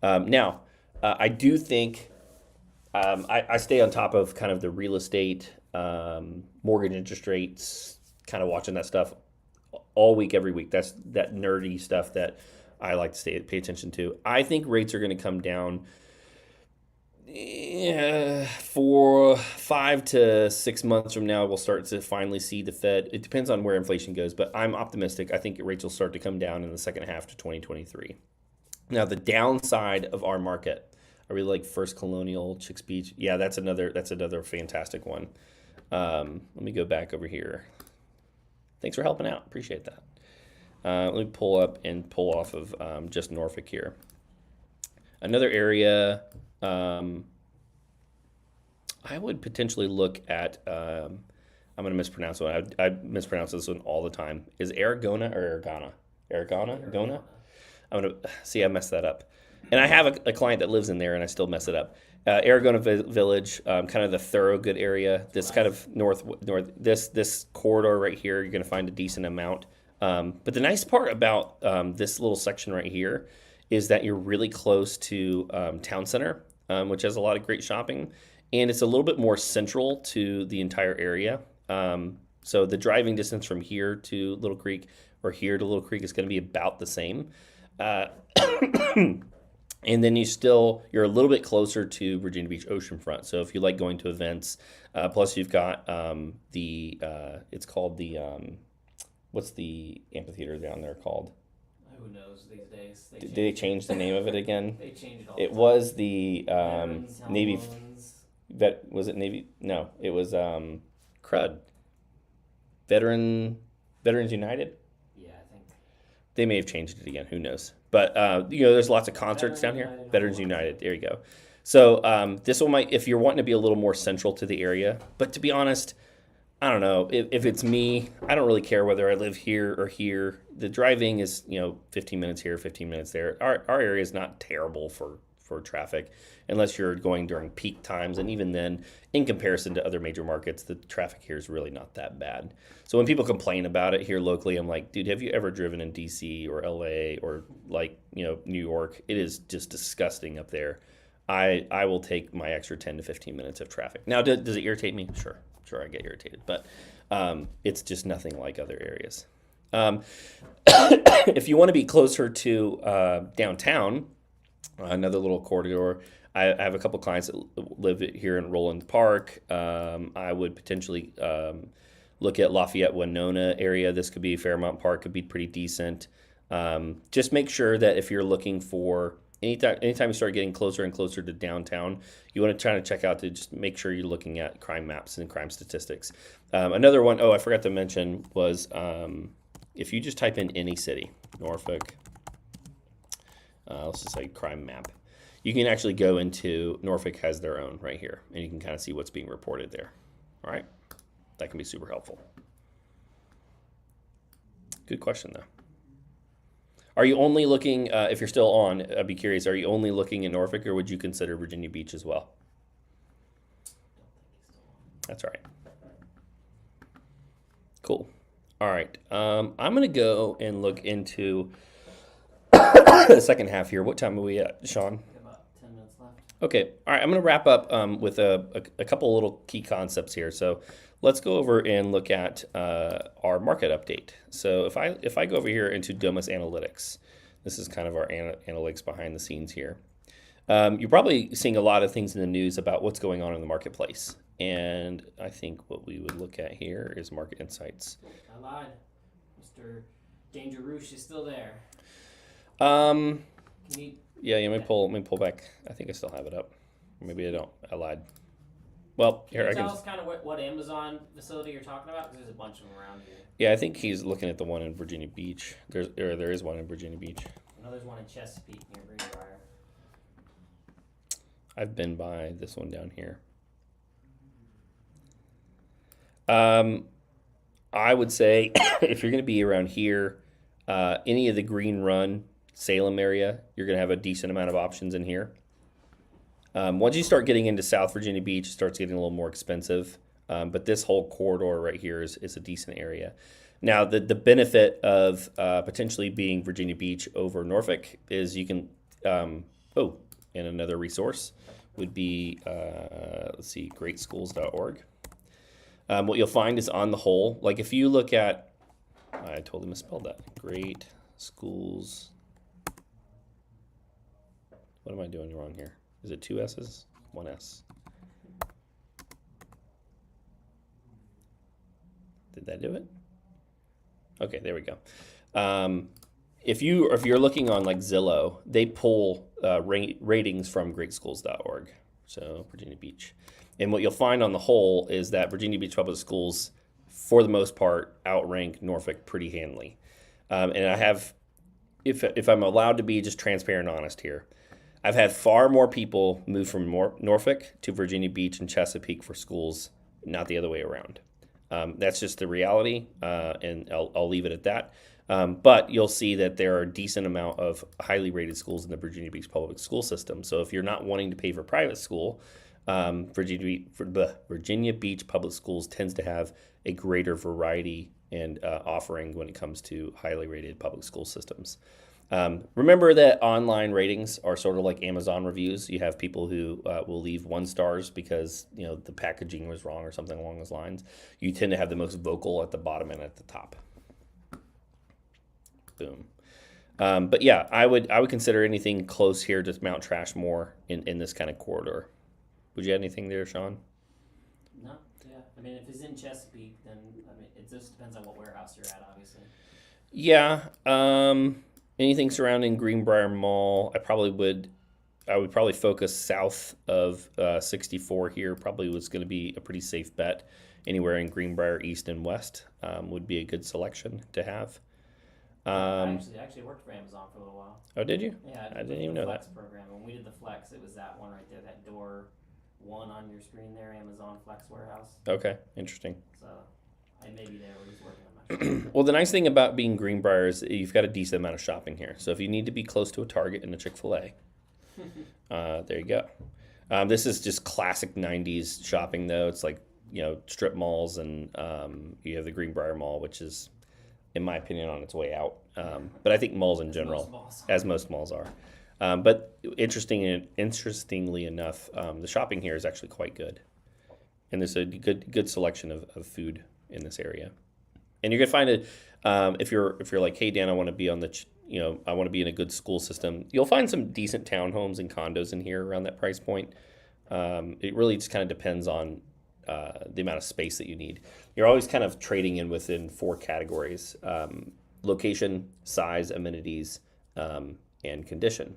Now, I do think I stay on top of kind of the real estate, mortgage interest rates, kind of watching that stuff all week, every week. That's that nerdy stuff that I like to pay attention to. I think rates are going to come down for 5 to 6 months from now. We'll start to finally see the Fed. It depends on where inflation goes, but I'm optimistic. I think rates will start to come down in the second half to 2023. Now, the downside of our market, I really like First Colonial, Chicks Beach. Yeah, that's another fantastic one. Let me go back over here. Thanks for helping out. Appreciate that. Let me pull up and pull off of just Norfolk here. Another area I would potentially look at. I'm going to mispronounce one. I mispronounce this one all the time. Is Aragona or Aragona? Aragona? I'm going to see. I messed that up. And I have a client that lives in there, and I still mess it up. Aragona Village, kind of the Thorogood area. This kind of north. This corridor right here, you're going to find a decent amount. But the nice part about this little section right here is that you're really close to Town Center, which has a lot of great shopping, and it's a little bit more central to the entire area. So the driving distance from here to Little Creek or here to Little Creek is going to be about the same. And then you're a little bit closer to Virginia Beach oceanfront. So if you like going to events, plus you've got it's called the, what's the amphitheater down there called? Who knows these days? Did they change the name of it again? They change it all. It was the Veterans, Navy. Helmets. Was it Navy? No, it was CRUD. Veterans United. Yeah, I think. They may have changed it again. Who knows? But there's lots of concerts down here. United, Veterans United. There you go. So this one might, if you're wanting to be a little more central to the area. But to be honest, I don't know. If it's me, I don't really care whether I live here or here. The driving is 15 minutes here, 15 minutes there. Our area is not terrible for traffic, unless you're going during peak times. And even then, in comparison to other major markets, the traffic here is really not that bad. So when people complain about it here locally, I'm like, dude, have you ever driven in DC or LA or New York? It is just disgusting up there. I will take my extra 10 to 15 minutes of traffic. Now, does it irritate me? Sure, I get irritated, but it's just nothing like other areas. If you want to be closer to downtown, another little corridor. I have a couple clients that live here in Roland Park. I would potentially look at Lafayette, Winona area. This could be Fairmount Park, could be pretty decent. Just make sure that if you're looking for anytime you start getting closer and closer to downtown, you want to try to check out to just make sure you're looking at crime maps and crime statistics. Another one, I forgot to mention, was if you just type in any city, Norfolk, let's just say crime map, you can actually go into Norfolk has their own right here, and you can kind of see what's being reported there. All right, that can be super helpful. Good question though. Are you only looking, if you're still on, I'd be curious, are you only looking at Norfolk, or would you consider Virginia Beach as well? That's all right. Cool. All right. I'm going to go and look into the second half here. What time are we at, Sean? About 10 minutes left. Okay. All right. I'm going to wrap up with a couple little key concepts here. So let's go over and look at our market update. So if I go over here into Domus Analytics, this is kind of our analytics behind the scenes here. You're probably seeing a lot of things in the news about what's going on in the marketplace. And I think what we would look at here is market insights. I lied. Mr. Danger Roosh is still there. Yeah, let me pull back. I think I still have it up. Maybe I don't. I lied. Well, here I can tell us kind of what Amazon facility you're talking about? Because there's a bunch of them around here. Yeah, I think he's looking at the one in Virginia Beach. There is one in Virginia Beach. I know there's one in Chesapeake near Greenbrier. I've been by this one down here. I would say if you're going to be around here, any of the Green Run, Salem area, you're going to have a decent amount of options in here. Once you start getting into South Virginia Beach, it starts getting a little more expensive. But this whole corridor right here is a decent area. Now, the benefit of potentially being Virginia Beach over Norfolk is you can, and another resource would be, let's see, greatschools.org. What you'll find is on the whole, like if you look at, I totally misspelled that, Great Schools. What am I doing wrong here? Is it 2 S's? 1 S. Did that do it? Okay, there we go. If you're looking on like Zillow, they pull ratings from greatschools.org. So Virginia Beach, and what you'll find on the whole is that Virginia Beach Public Schools, for the most part, outrank Norfolk pretty handily. And I have, if I'm allowed to be just transparent and honest here, I've had far more people move from Norfolk to Virginia Beach and Chesapeake for schools, not the other way around. That's just the reality, and I'll leave it at that. But you'll see that there are a decent amount of highly rated schools in the Virginia Beach public school system. So if you're not wanting to pay for private school, Virginia Beach public schools tends to have a greater variety and offering when it comes to highly rated public school systems. Remember that online ratings are sort of like Amazon reviews. You have people who will leave 1 stars because the packaging was wrong or something along those lines. You tend to have the most vocal at the bottom and at the top. Boom. But yeah, I would consider anything close here to Mount Trashmore in this kind of corridor. Would you add anything there, Sean? No, yeah. I mean, if it's in Chesapeake, then it just depends on what warehouse you're at, obviously. Yeah. Anything surrounding Greenbrier Mall, I would probably focus south of 64 here. Probably was going to be a pretty safe bet. Anywhere in Greenbrier East and West would be a good selection to have. I actually worked for Amazon for a little while. Oh, did you? Yeah, I didn't even know Flex that. program. When we did the Flex, it was that one right there, that door 1 on your screen there, Amazon Flex Warehouse. Okay, interesting. So I may be there when he's working on my shop. Well, the nice thing about being Greenbrier is you've got a decent amount of shopping here. So if you need to be close to a Target and a Chick-fil-A, there you go. This is just classic 90s shopping, though. It's like, strip malls, and you have the Greenbrier Mall, which is, in my opinion, on its way out. But I think malls in general, as most malls are. But interestingly enough, the shopping here is actually quite good. And there's a good selection of food in this area. And you're gonna find it if you're like, hey Dan, I want to be on I want to be in a good school system. You'll find some decent townhomes and condos in here around that price point. It really just kind of depends on the amount of space that you need. You're always kind of trading in within 4 categories: location, size, amenities, and condition.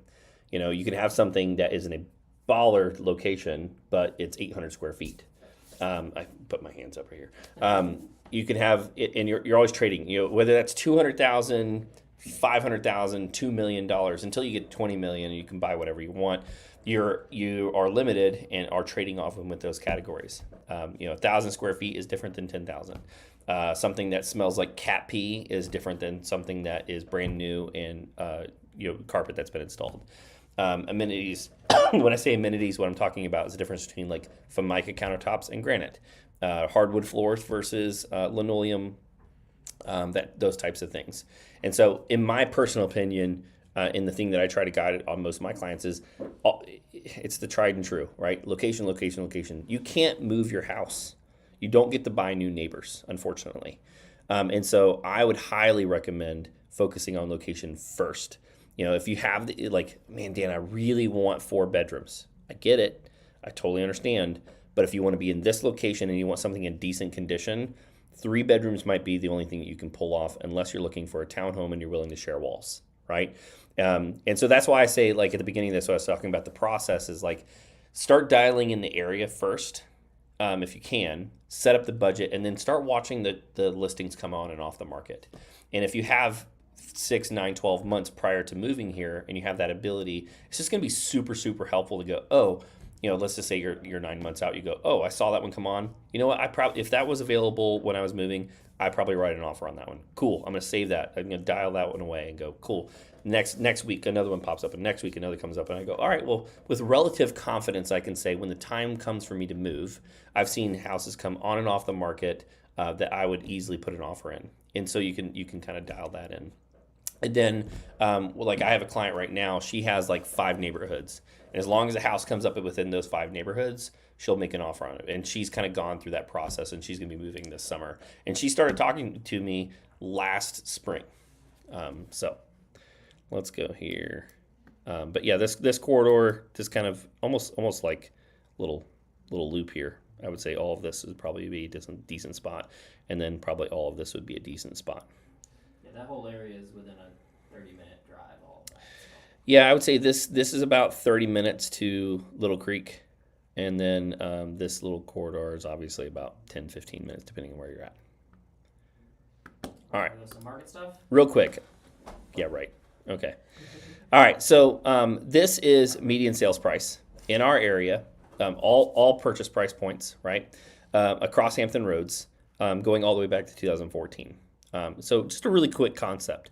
You can have something that is in a baller location, but it's 800 square feet. I put my hands up right here. You can have it, and you're always trading. Whether that's $200,000, $500,000, $2 million, until you get 20 million, you can buy whatever you want. You are limited and are trading off with those categories. 1,000 square feet is different than 10,000. Something that smells like cat pee is different than something that is brand new and carpet that's been installed. Amenities. When I say amenities, what I'm talking about is the difference between like Formica countertops and granite, hardwood floors versus linoleum, those types of things. And so, in my personal opinion, and the thing that I try to guide on most of my clients is, it's the tried and true, right? Location, location, location. You can't move your house. You don't get to buy new neighbors, unfortunately. And so I would highly recommend focusing on location first. If you have man, Dan, I really want 4 bedrooms. I get it. I totally understand. But if you want to be in this location and you want something in decent condition, 3 bedrooms might be the only thing that you can pull off, unless you're looking for a townhome and you're willing to share walls, right? And so that's why I say, like at the beginning of this, when I was talking about the process, is like, start dialing in the area first, if you can, set up the budget, and then start watching the listings come on and off the market. And if you have 6, 9, 12 months prior to moving here and you have that ability, it's just going to be super, super helpful to go, let's just say you're 9 months out. You go, I saw that one come on. You know what? If that was available when I was moving, I'd probably write an offer on that one. Cool. I'm going to save that. I'm going to dial that one away and go, cool. Next week, another one pops up, and next week, another comes up, and I go, all right, well, with relative confidence, I can say when the time comes for me to move, I've seen houses come on and off the market that I would easily put an offer in. And so you can kind of dial that in. And then, well, like I have a client right now, she has like 5 neighborhoods. And as long as the house comes up within those 5 neighborhoods, she'll make an offer on it. And she's kind of gone through that process, and she's going to be moving this summer. And she started talking to me last spring. So let's go here. But yeah, this corridor, this kind of almost like little loop here. I would say all of this would probably be a decent spot, and then probably all of this would be a decent spot. Yeah, that whole area is within a 30-minute drive. All of that. So. Yeah, I would say this is about 30 minutes to Little Creek, and then this little corridor is obviously about 10-15 minutes, depending on where you're at. All right. Some market stuff. Real quick. Yeah, right. Okay. All right. So this is median sales price in our area. All purchase price points, right? Across Hampton Roads, going all the way back to 2014. So just a really quick concept.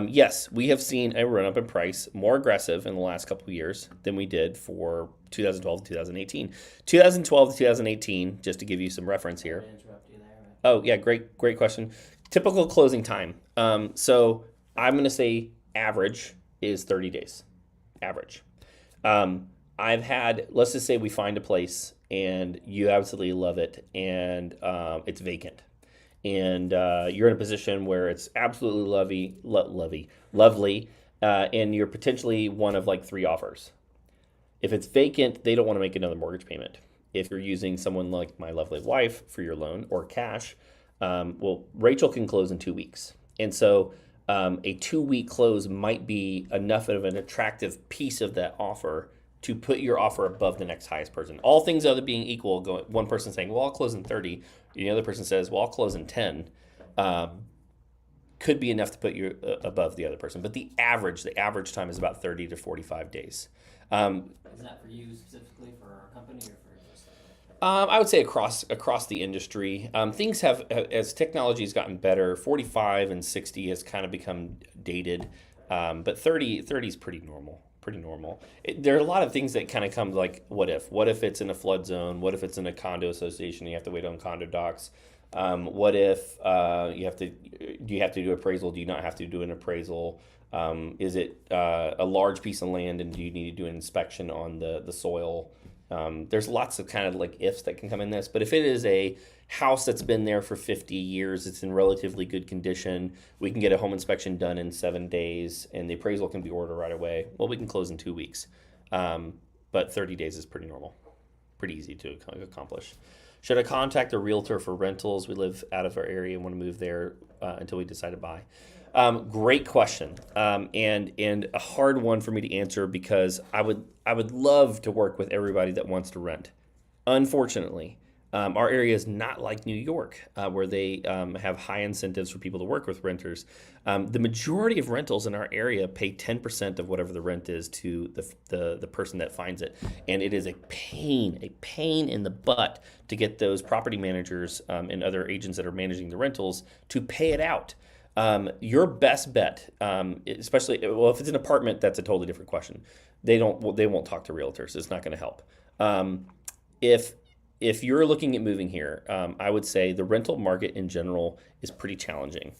Yes, we have seen a run up in price, more aggressive in the last couple of years than we did for 2012 to 2018. 2012 to 2018, just to give you some reference here. Sorry to interrupt you there. Oh yeah, great question. Typical closing time. So I'm going to say average is 30 days. Average. I've had, let's just say we find a place and you absolutely love it, and it's vacant, and you're in a position where it's absolutely lovely, and you're potentially one of like 3 offers. If it's vacant, they don't want to make another mortgage payment. If you're using someone like my lovely wife for your loan or cash, well, Rachel can close in 2 weeks. And so a 2-week close might be enough of an attractive piece of that offer to put your offer above the next highest person. All things other being equal, one person saying, well, I'll close in 30. The other person says, well, I'll close in 10. Could be enough to put you above the other person. But the average time is about 30 to 45 days. Is that for you specifically, for our company, or for just? I would say across the industry, things have, as technology has gotten better, 45 and 60 has kind of become dated, but 30 is pretty normal. There are a lot of things that kind of come like, what if it's in a flood zone? What if it's in a condo association? You have to wait on condo docs. What if do you have to do appraisal? Do you not have to do an appraisal? Is it a large piece of land, and do you need to do an inspection on the soil? There's lots of kind of like ifs that can come in this, but if it is a house that's been there for 50 years, it's in relatively good condition, we can get a home inspection done in 7 days, and the appraisal can be ordered right away. Well, we can close in 2 weeks, but 30 days is pretty normal, pretty easy to accomplish. Should I contact a realtor for rentals? We live out of our area and want to move there until we decide to buy. Great question, and a hard one for me to answer, because I would love to work with everybody that wants to rent. Unfortunately, our area is not like New York, where they have high incentives for people to work with renters. The majority of rentals in our area pay 10% of whatever the rent is to the person that finds it, and it is a pain in the butt to get those property managers and other agents that are managing the rentals to pay it out. Your best bet, especially, well, if it's an apartment, that's a totally different question. They won't talk to realtors. It's not going to help. If you're looking at moving here, I would say the rental market in general is pretty challenging.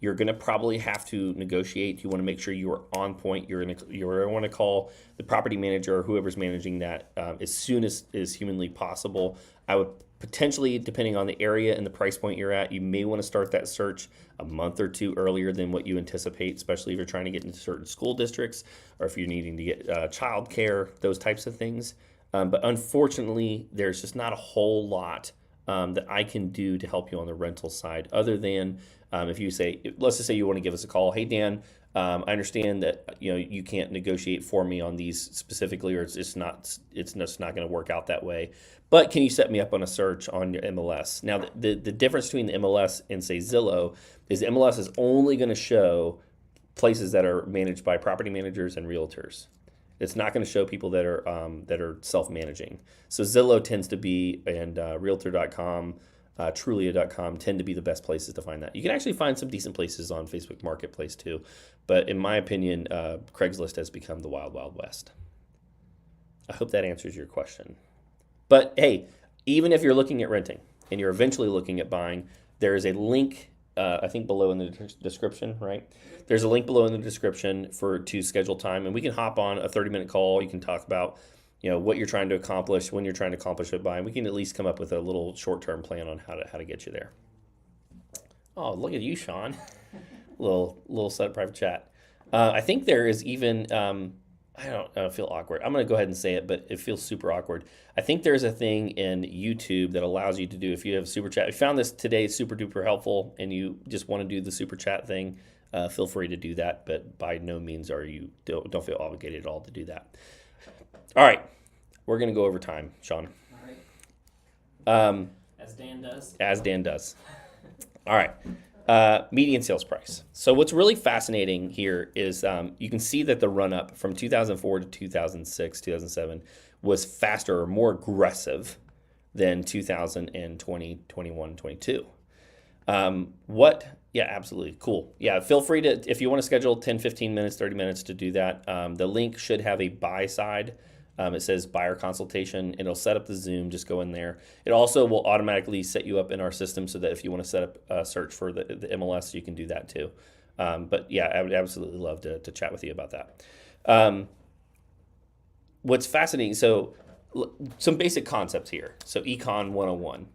You're going to probably have to negotiate. You want to make sure you are on point. You're going to want to call the property manager or whoever's managing that as soon as humanly possible. I would potentially, depending on the area and the price point you're at, you may want to start that search a month or 2 earlier than what you anticipate, especially if you're trying to get into certain school districts or if you're needing to get child care, those types of things. But unfortunately, there's just not a whole lot that I can do to help you on the rental side, other than if you say, let's just say you want to give us a call. Hey, Dan, I understand that you can't negotiate for me on these specifically, or it's just not going to work out that way. But can you set me up on a search on your MLS? Now, the difference between the MLS and say Zillow is the MLS is only going to show places that are managed by property managers and realtors. It's not going to show people that are self-managing. So Zillow tends to be, and Realtor.com, Trulia.com tend to be the best places to find that. You can actually find some decent places on Facebook Marketplace too, but in my opinion, Craigslist has become the wild, wild west. I hope that answers your question. But hey, even if you're looking at renting and you're eventually looking at buying, there is a link I think below in the description, right? There's a link below in the description to schedule time, and we can hop on a 30-minute call. You can talk about, what you're trying to accomplish, when you're trying to accomplish it by, and we can at least come up with a little short-term plan on how to get you there. Oh, look at you, Sean. little set of private chat. I think there is even I don't feel awkward. I'm going to go ahead and say it, but it feels super awkward. I think there's a thing in YouTube that allows you to do, if you have super chat. If you found this today super duper helpful and you just want to do the super chat thing, feel free to do that. But by no means don't feel obligated at all to do that. All right, we're going to go over time, Sean. All right. As Dan does. As Dan does. All right. Median sales price. So what's really fascinating here is you can see that the run up from 2004 to 2006, 2007 was faster or more aggressive than 2020, 21, 22. Yeah, absolutely. Cool. Yeah, feel free to, if you want to schedule 10, 15 minutes, 30 minutes to do that. The link should have a buy side. It says buyer consultation. It'll set up the Zoom. Just go in there. It also will automatically set you up in our system so that if you want to set up a search for the MLS, you can do that too. But yeah, I would absolutely love to chat with you about that. What's fascinating, so some basic concepts here. So Econ 101.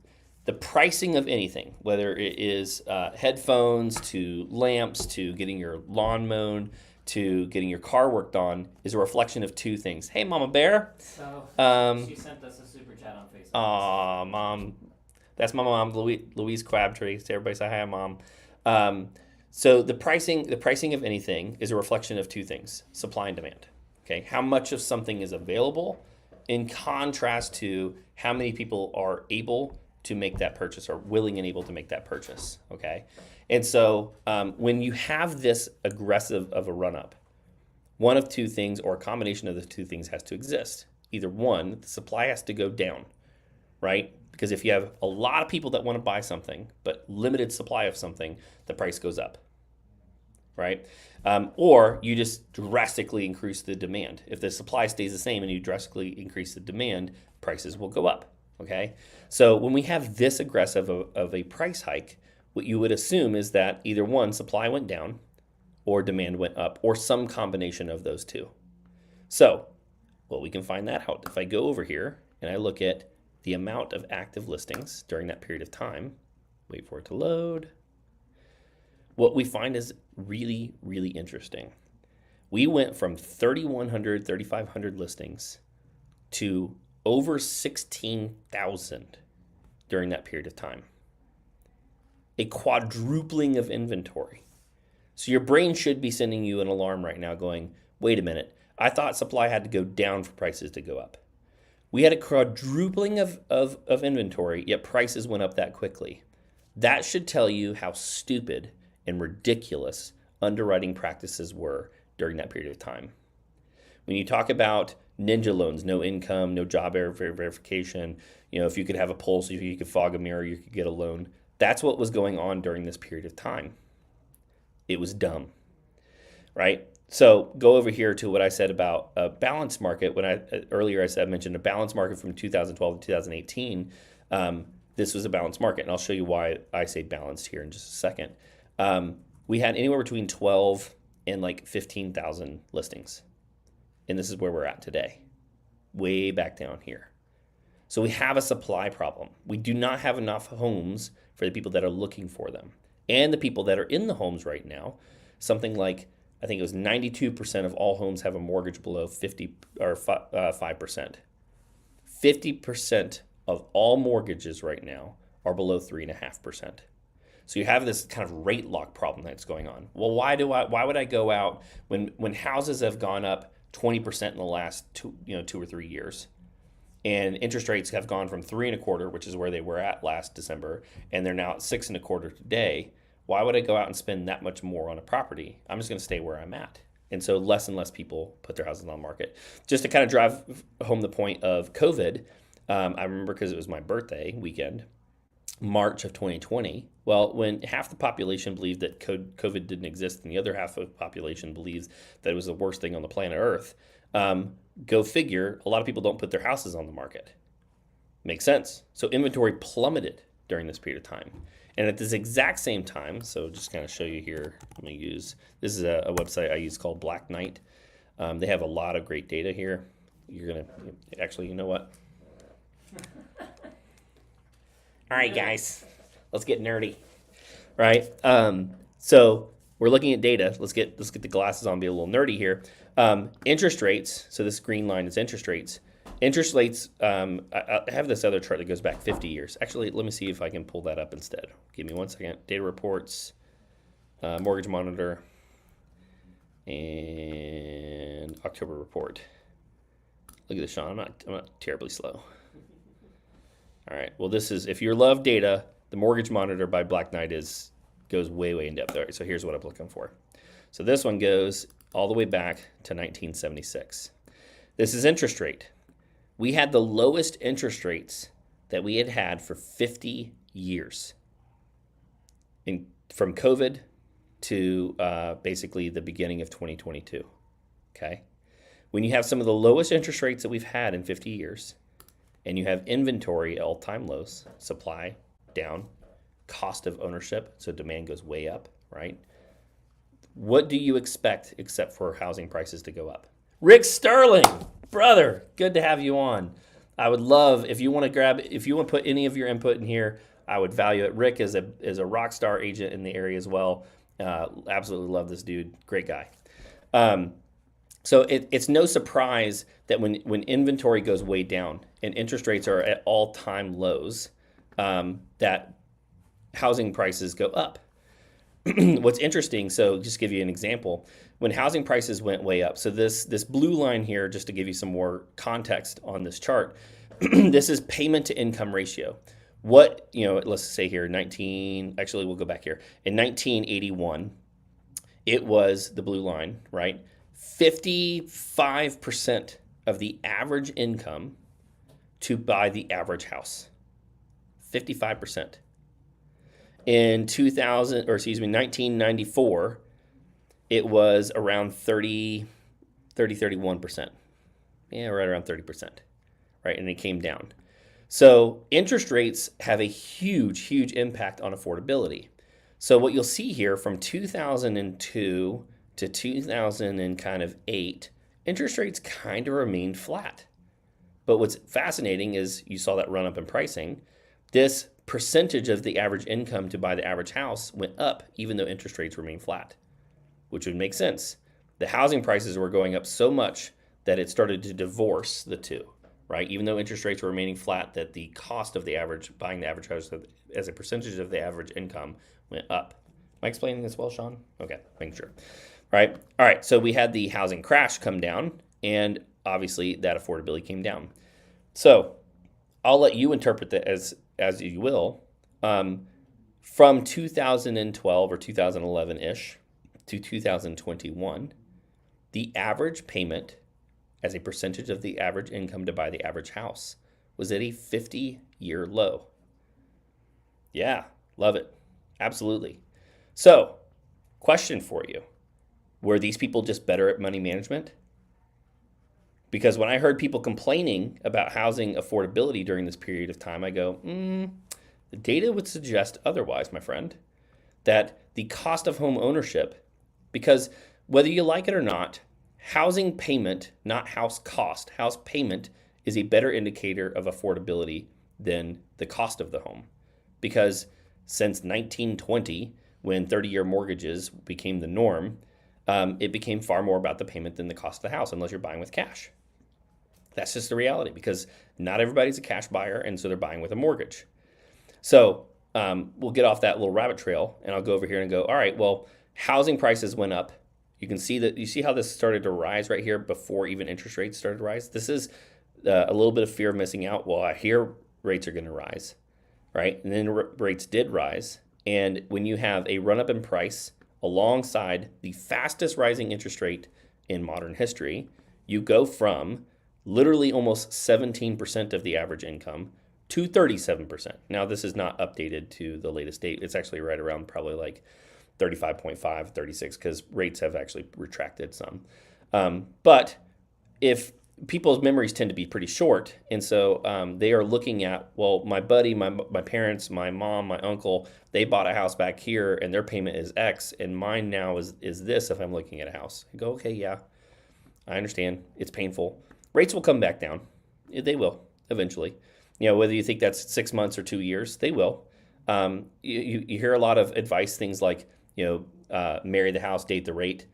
The pricing of anything, whether it is headphones to lamps to getting your lawn mown, to getting your car worked on, is a reflection of two things. Hey, Mama Bear. So she sent us a super chat on Facebook. Aw, Mom. That's my mom, Louise Crabtree. So everybody say hi, Mom. So the pricing of anything is a reflection of two things: supply and demand. Okay, how much of something is available, in contrast to how many people are able to make that purchase, or willing and able to make that purchase. Okay. And so when you have this aggressive of a run-up, one of two things or a combination of the two things has to exist. Either one, the supply has to go down, right? Because if you have a lot of people that want to buy something, but limited supply of something, the price goes up, right? Or you just drastically increase the demand. If the supply stays the same and you drastically increase the demand, prices will go up, okay? So when we have this aggressive of a price hike, what you would assume is that either one, supply went down, or demand went up, or some combination of those two. So, well, we can find that out. If I go over here and I look at the amount of active listings during that period of time, wait for it to load, what we find is really, really interesting. We went from 3,100, 3,500 listings to over 16,000 during that period of time. A quadrupling of inventory. So your brain should be sending you an alarm right now going, wait a minute, I thought supply had to go down for prices to go up. We had a quadrupling of inventory, yet prices went up that quickly. That should tell you how stupid and ridiculous underwriting practices were during that period of time. When you talk about ninja loans, no income, no job verification, if you could have a pulse, if you could fog a mirror, you could get a loan. That's what was going on during this period of time. It was dumb, right? So go over here to what I said about a balanced market. Earlier I mentioned a balanced market from 2012 to 2018. This was a balanced market, and I'll show you why I say balanced here in just a second. We had anywhere between 12 and like 15,000 listings, and this is where we're at today, way back down here. So we have a supply problem. We do not have enough homes for the people that are looking for them. And the people that are in the homes right now, something like, I think it was 92% of all homes have a mortgage below 50 or 5%. 50% of all mortgages right now are below 3.5%. So you have this kind of rate lock problem that's going on. Well, why would I go out when houses have gone up 20% in the last 2 or 3 years? And interest rates have gone from 3.25%, which is where they were at last December, and they're now at 6.25% today. Why would I go out and spend that much more on a property? I'm just going to stay where I'm at. And so less and less people put their houses on the market. Just to kind of drive home the point of COVID, I remember because it was my birthday weekend, March of 2020. Well, when half the population believed that COVID didn't exist and the other half of the population believes that it was the worst thing on the planet Earth, go figure, a lot of people don't put their houses on the market. Makes sense. So inventory plummeted during this period of time. And at this exact same time, so just kind of show you here, this is a website I use called Black Knight. They have a lot of great data here. Actually, you know what? All right, guys, let's get nerdy, right? So we're looking at data. Let's get the glasses on, be a little nerdy here. Interest rates. So this green line is interest rates. Interest rates. I have this other chart that goes back 50 years. Actually, let me see if I can pull that up instead. Give me 1 second. Data reports, mortgage monitor, and October report. Look at this, Sean. I'm not terribly slow. All right. Well, this is, if you love data, the mortgage monitor by Black Knight goes way in depth. All right. So here's what I'm looking for. So this one goes all the way back to 1976. This is interest rate. We had the lowest interest rates that we had for 50 years. From COVID to basically the beginning of 2022. Okay. When you have some of the lowest interest rates that we've had in 50 years, and you have inventory at all-time lows, supply down, cost of ownership, so demand goes way up, right? What do you expect except for housing prices to go up? Rick Sterling, brother, good to have you on. I would love, if you want to put any of your input in here, I would value it. Rick is a rock star agent in the area as well. Absolutely love this dude. Great guy. So it's no surprise that when inventory goes way down and interest rates are at all-time lows, that housing prices go up. What's interesting, so just give you an example, when housing prices went way up, so this blue line here, just to give you some more context on this chart, this is payment to income ratio. Let's say here, we'll go back here. In 1981, it was the blue line, right? 55% of the average income to buy the average house. 55%. In 1994, it was around 31%. Yeah, right around 30%, right? And it came down. So interest rates have a huge impact on affordability. So what you'll see here from 2002 to 2008, interest rates kind of remained flat. But what's fascinating is you saw that run up in pricing. This percentage of the average income to buy the average house went up even though interest rates remained flat, which would make sense. The housing prices were going up so much that it started to divorce the two, right? Even though interest rates were remaining flat, that the cost of buying the average house as a percentage of the average income went up. Am I explaining this well, Sean? Okay, making sure. Right? All right, so we had the housing crash come down, and obviously that affordability came down. So I'll let you interpret that as you will. From 2012 or 2011-ish to 2021, the average payment as a percentage of the average income to buy the average house was at a 50-year low. Yeah, love it. Absolutely. So, question for you. Were these people just better at money management? Because when I heard people complaining about housing affordability during this period of time, I go, the data would suggest otherwise, my friend. That the cost of home ownership, because whether you like it or not, housing payment, not house cost, house payment is a better indicator of affordability than the cost of the home. Because since 1920, when 30-year mortgages became the norm, it became far more about the payment than the cost of the house, unless you're buying with cash. That's just the reality, because not everybody's a cash buyer, and so they're buying with a mortgage. So we'll get off that little rabbit trail, and I'll go over here and go, all right, well, housing prices went up. You see how this started to rise right here before even interest rates started to rise? This is a little bit of fear of missing out. Well, I hear rates are going to rise, right? And then rates did rise. And when you have a run-up in price alongside the fastest rising interest rate in modern history, you go from literally almost 17% of the average income to 37%. Now, this is not updated to the latest date. It's actually right around probably like 35.5, 36, because rates have actually retracted some. But if people's memories tend to be pretty short, and so they are looking at, well, my buddy, my parents, my mom, my uncle, they bought a house back here, and their payment is X, and mine now is this. If I'm looking at a house, I go, okay, yeah, I understand. It's painful. Rates will come back down. They will eventually. Whether you think that's 6 months or 2 years, they will. You hear a lot of advice, things like, marry the house, date the rate.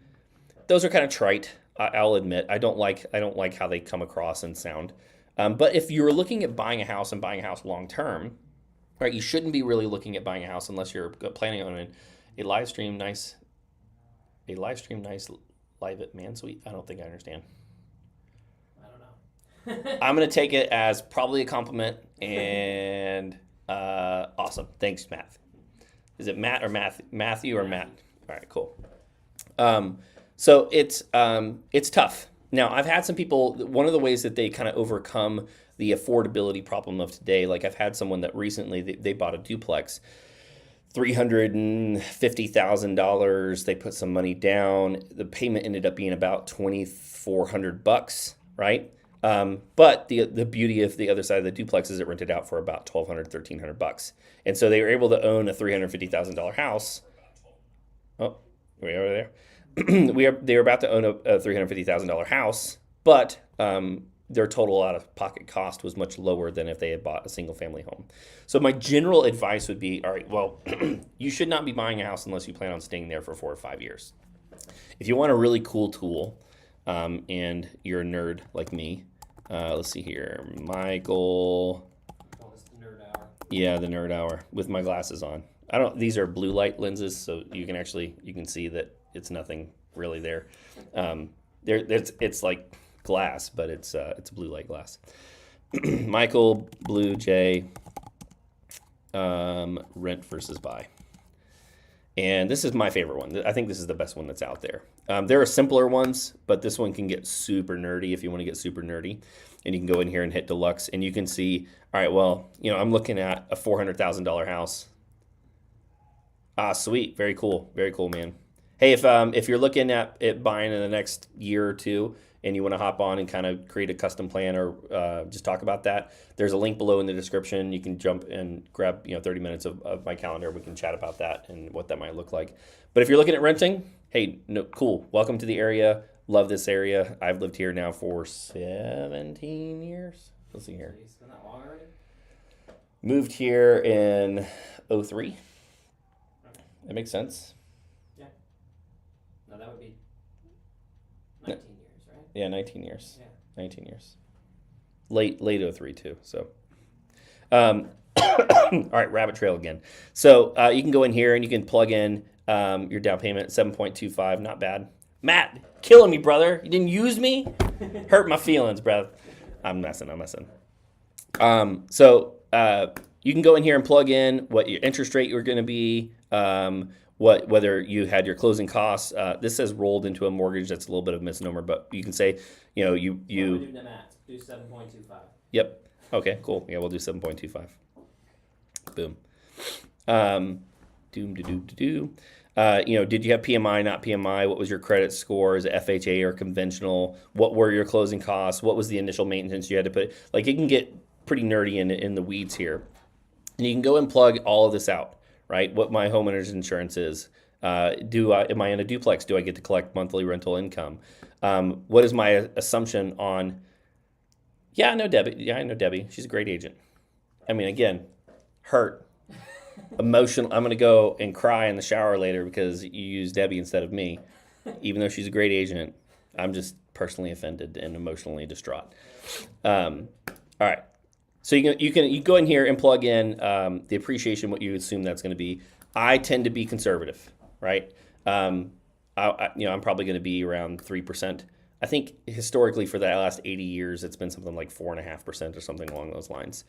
Those are kind of trite. I'll admit, I don't like how they come across and sound. But if you're looking at buying a house and buying a house long term, right, you shouldn't be really looking at buying a house unless you're planning on a live stream nice live it man suite. I don't think I understand. I don't know. I'm gonna take it as probably a compliment and awesome. Thanks, Matt. Is it Matt or Matthew or Matt? All right, cool. So it's tough. Now, I've had some people, one of the ways that they kind of overcome the affordability problem of today, like I've had someone that recently, they bought a duplex, $350,000. They put some money down. The payment ended up being about $2,400, right? But the beauty of the other side of the duplex is it rented out for about $1,200, $1,300. And so they were able to own a $350,000 house. Oh, we over there. They were about to own a $350,000 house, but their total out-of-pocket cost was much lower than if they had bought a single-family home. So my general advice would be, all right, well, you should not be buying a house unless you plan on staying there for 4 or 5 years. If you want a really cool tool, and you're a nerd like me, let's see here, Michael. Oh, it's the nerd hour. Yeah, the nerd hour with my glasses on. These are blue light lenses, so you can see that it's nothing really there. It's like glass, but it's blue light glass. Michael, Blue Jay, rent versus buy. And this is my favorite one. I think this is the best one that's out there. There are simpler ones, but this one can get super nerdy if you want to get super nerdy. And you can go in here and hit deluxe, and you can see, all right, well, I'm looking at a $400,000 house. Ah, sweet. Very cool, man. Hey, if you're looking at it buying in the next year or two and you want to hop on and kind of create a custom plan or just talk about that, there's a link below in the description. You can jump and grab 30 minutes of my calendar. We can chat about that and what that might look like. But if you're looking at renting, hey, no, cool. Welcome to the area. Love this area. I've lived here now for 17 years. Let's see here. It's been that long already? Moved here in 2003. That makes sense. Yeah. No, that would be 19 years, right? Yeah, 19 years. Yeah. 19 years. Late 03 too. So, all right, rabbit trail again. So you can go in here and you can plug in your down payment, 7.25. Not bad. Matt, killing me, brother. You didn't use me. Hurt my feelings, brother. I'm messing. So you can go in here and plug in what your interest rate you're going to be. Whether you had your closing costs. This says rolled into a mortgage. That's a little bit of a misnomer, but you can say, you. Do the math. Do 7.25. Yep. Okay. Cool. Yeah, we'll do 7.25. Boom. Did you have PMI, not PMI? What was your credit score? Is it FHA or conventional? What were your closing costs? What was the initial maintenance you had to put? Like, it can get pretty nerdy in the weeds here, and you can go and plug all of this out. Right? What my homeowner's insurance is. Am I in a duplex? Do I get to collect monthly rental income? What is my assumption on? Yeah, I know Debbie. Yeah, I know Debbie. She's a great agent. I mean, again, hurt, emotional. I'm gonna go and cry in the shower later because you used Debbie instead of me, even though she's a great agent. I'm just personally offended and emotionally distraught. All right. So you can go in here and plug in the appreciation, what you assume that's going to be. I tend to be conservative, right? I'm probably going to be around 3%. I think historically for the last 80 years, it's been something like 4.5% or something along those lines.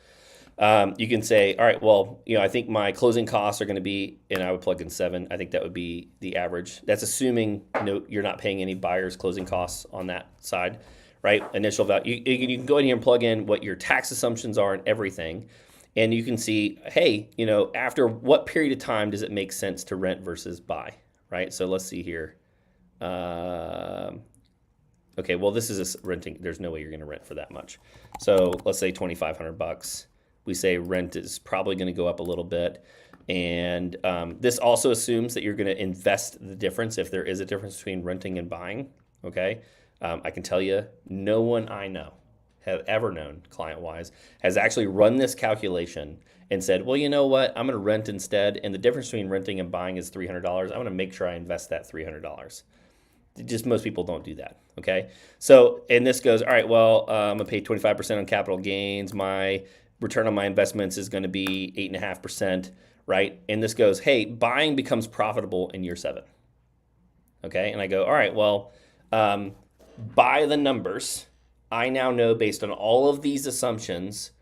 You can say, all right, well, I think my closing costs are going to be, and I would plug in 7. I think that would be the average. That's assuming you're not paying any buyer's closing costs on that side. Right, initial value. You can go in here and plug in what your tax assumptions are and everything, and you can see, hey, after what period of time does it make sense to rent versus buy, right? So let's see here. Okay, well, this is renting. There's no way you're going to rent for that much. So let's say $2,500. We say rent is probably going to go up a little bit. And this also assumes that you're going to invest the difference if there is a difference between renting and buying. Okay, I can tell you, no one I know have ever known, client-wise, has actually run this calculation and said, well, you know what, I'm going to rent instead, and the difference between renting and buying is $300. I'm going to make sure I invest that $300. Just most people don't do that, okay? So, and this goes, all right, well, I'm going to pay 25% on capital gains. My return on my investments is going to be 8.5%, right? And this goes, hey, buying becomes profitable in year 7, okay? And I go, all right, well, by the numbers, I now know based on all of these assumptions,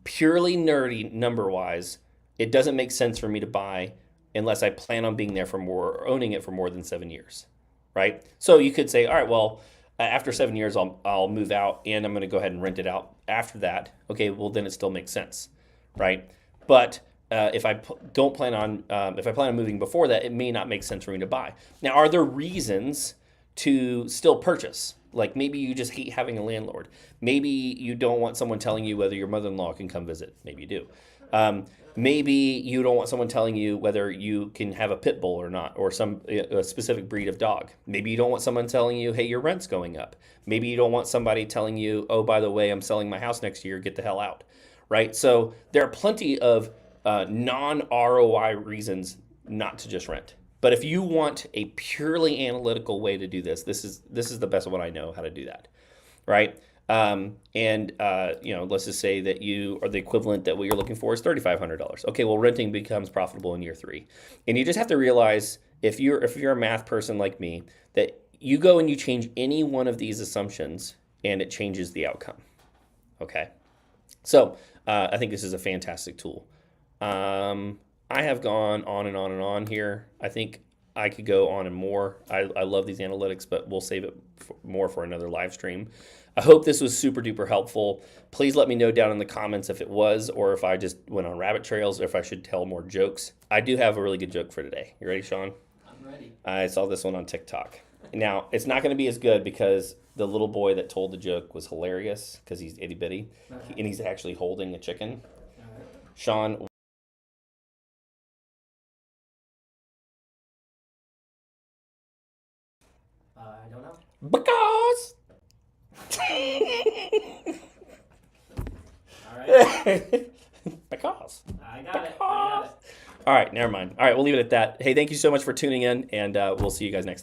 purely nerdy number-wise, it doesn't make sense for me to buy unless I plan on being there for more or owning it for more than 7 years, right? So you could say, all right, well, after 7 years, I'll move out and I'm going to go ahead and rent it out after that. Okay, well, then it still makes sense, right? But if I don't plan on, if I plan on moving before that, it may not make sense for me to buy. Now, are there reasons to still purchase? Like maybe you just hate having a landlord. Maybe you don't want someone telling you whether your mother-in-law can come visit. Maybe you do. Maybe you don't want someone telling you whether you can have a pit bull or not, or a specific breed of dog. Maybe you don't want someone telling you, hey, your rent's going up. Maybe you don't want somebody telling you, oh, by the way, I'm selling my house next year, get the hell out, right? So there are plenty of non-ROI reasons not to just rent. But if you want a purely analytical way to do this, this is the best one I know how to do that, right? Let's just say that you are the equivalent that what you're looking for is $3,500. Okay, well, renting becomes profitable in year 3, and you just have to realize if you're a math person like me that you go and you change any one of these assumptions and it changes the outcome. Okay, so I think this is a fantastic tool. I have gone on and on and on here. I think I could go on and more. I love these analytics, but we'll save it more for another live stream. I hope this was super duper helpful. Please let me know down in the comments if it was, or if I just went on rabbit trails, or if I should tell more jokes. I do have a really good joke for today. You ready, Sean? I'm ready. I saw this one on TikTok. Now, it's not going to be as good because the little boy that told the joke was hilarious because he's itty bitty, and he's actually holding a chicken. Sean, I don't know. because. All right. Because. I got it. All right, never mind. All right, we'll leave it at that. Hey, thank you so much for tuning in, and we'll see you guys next time.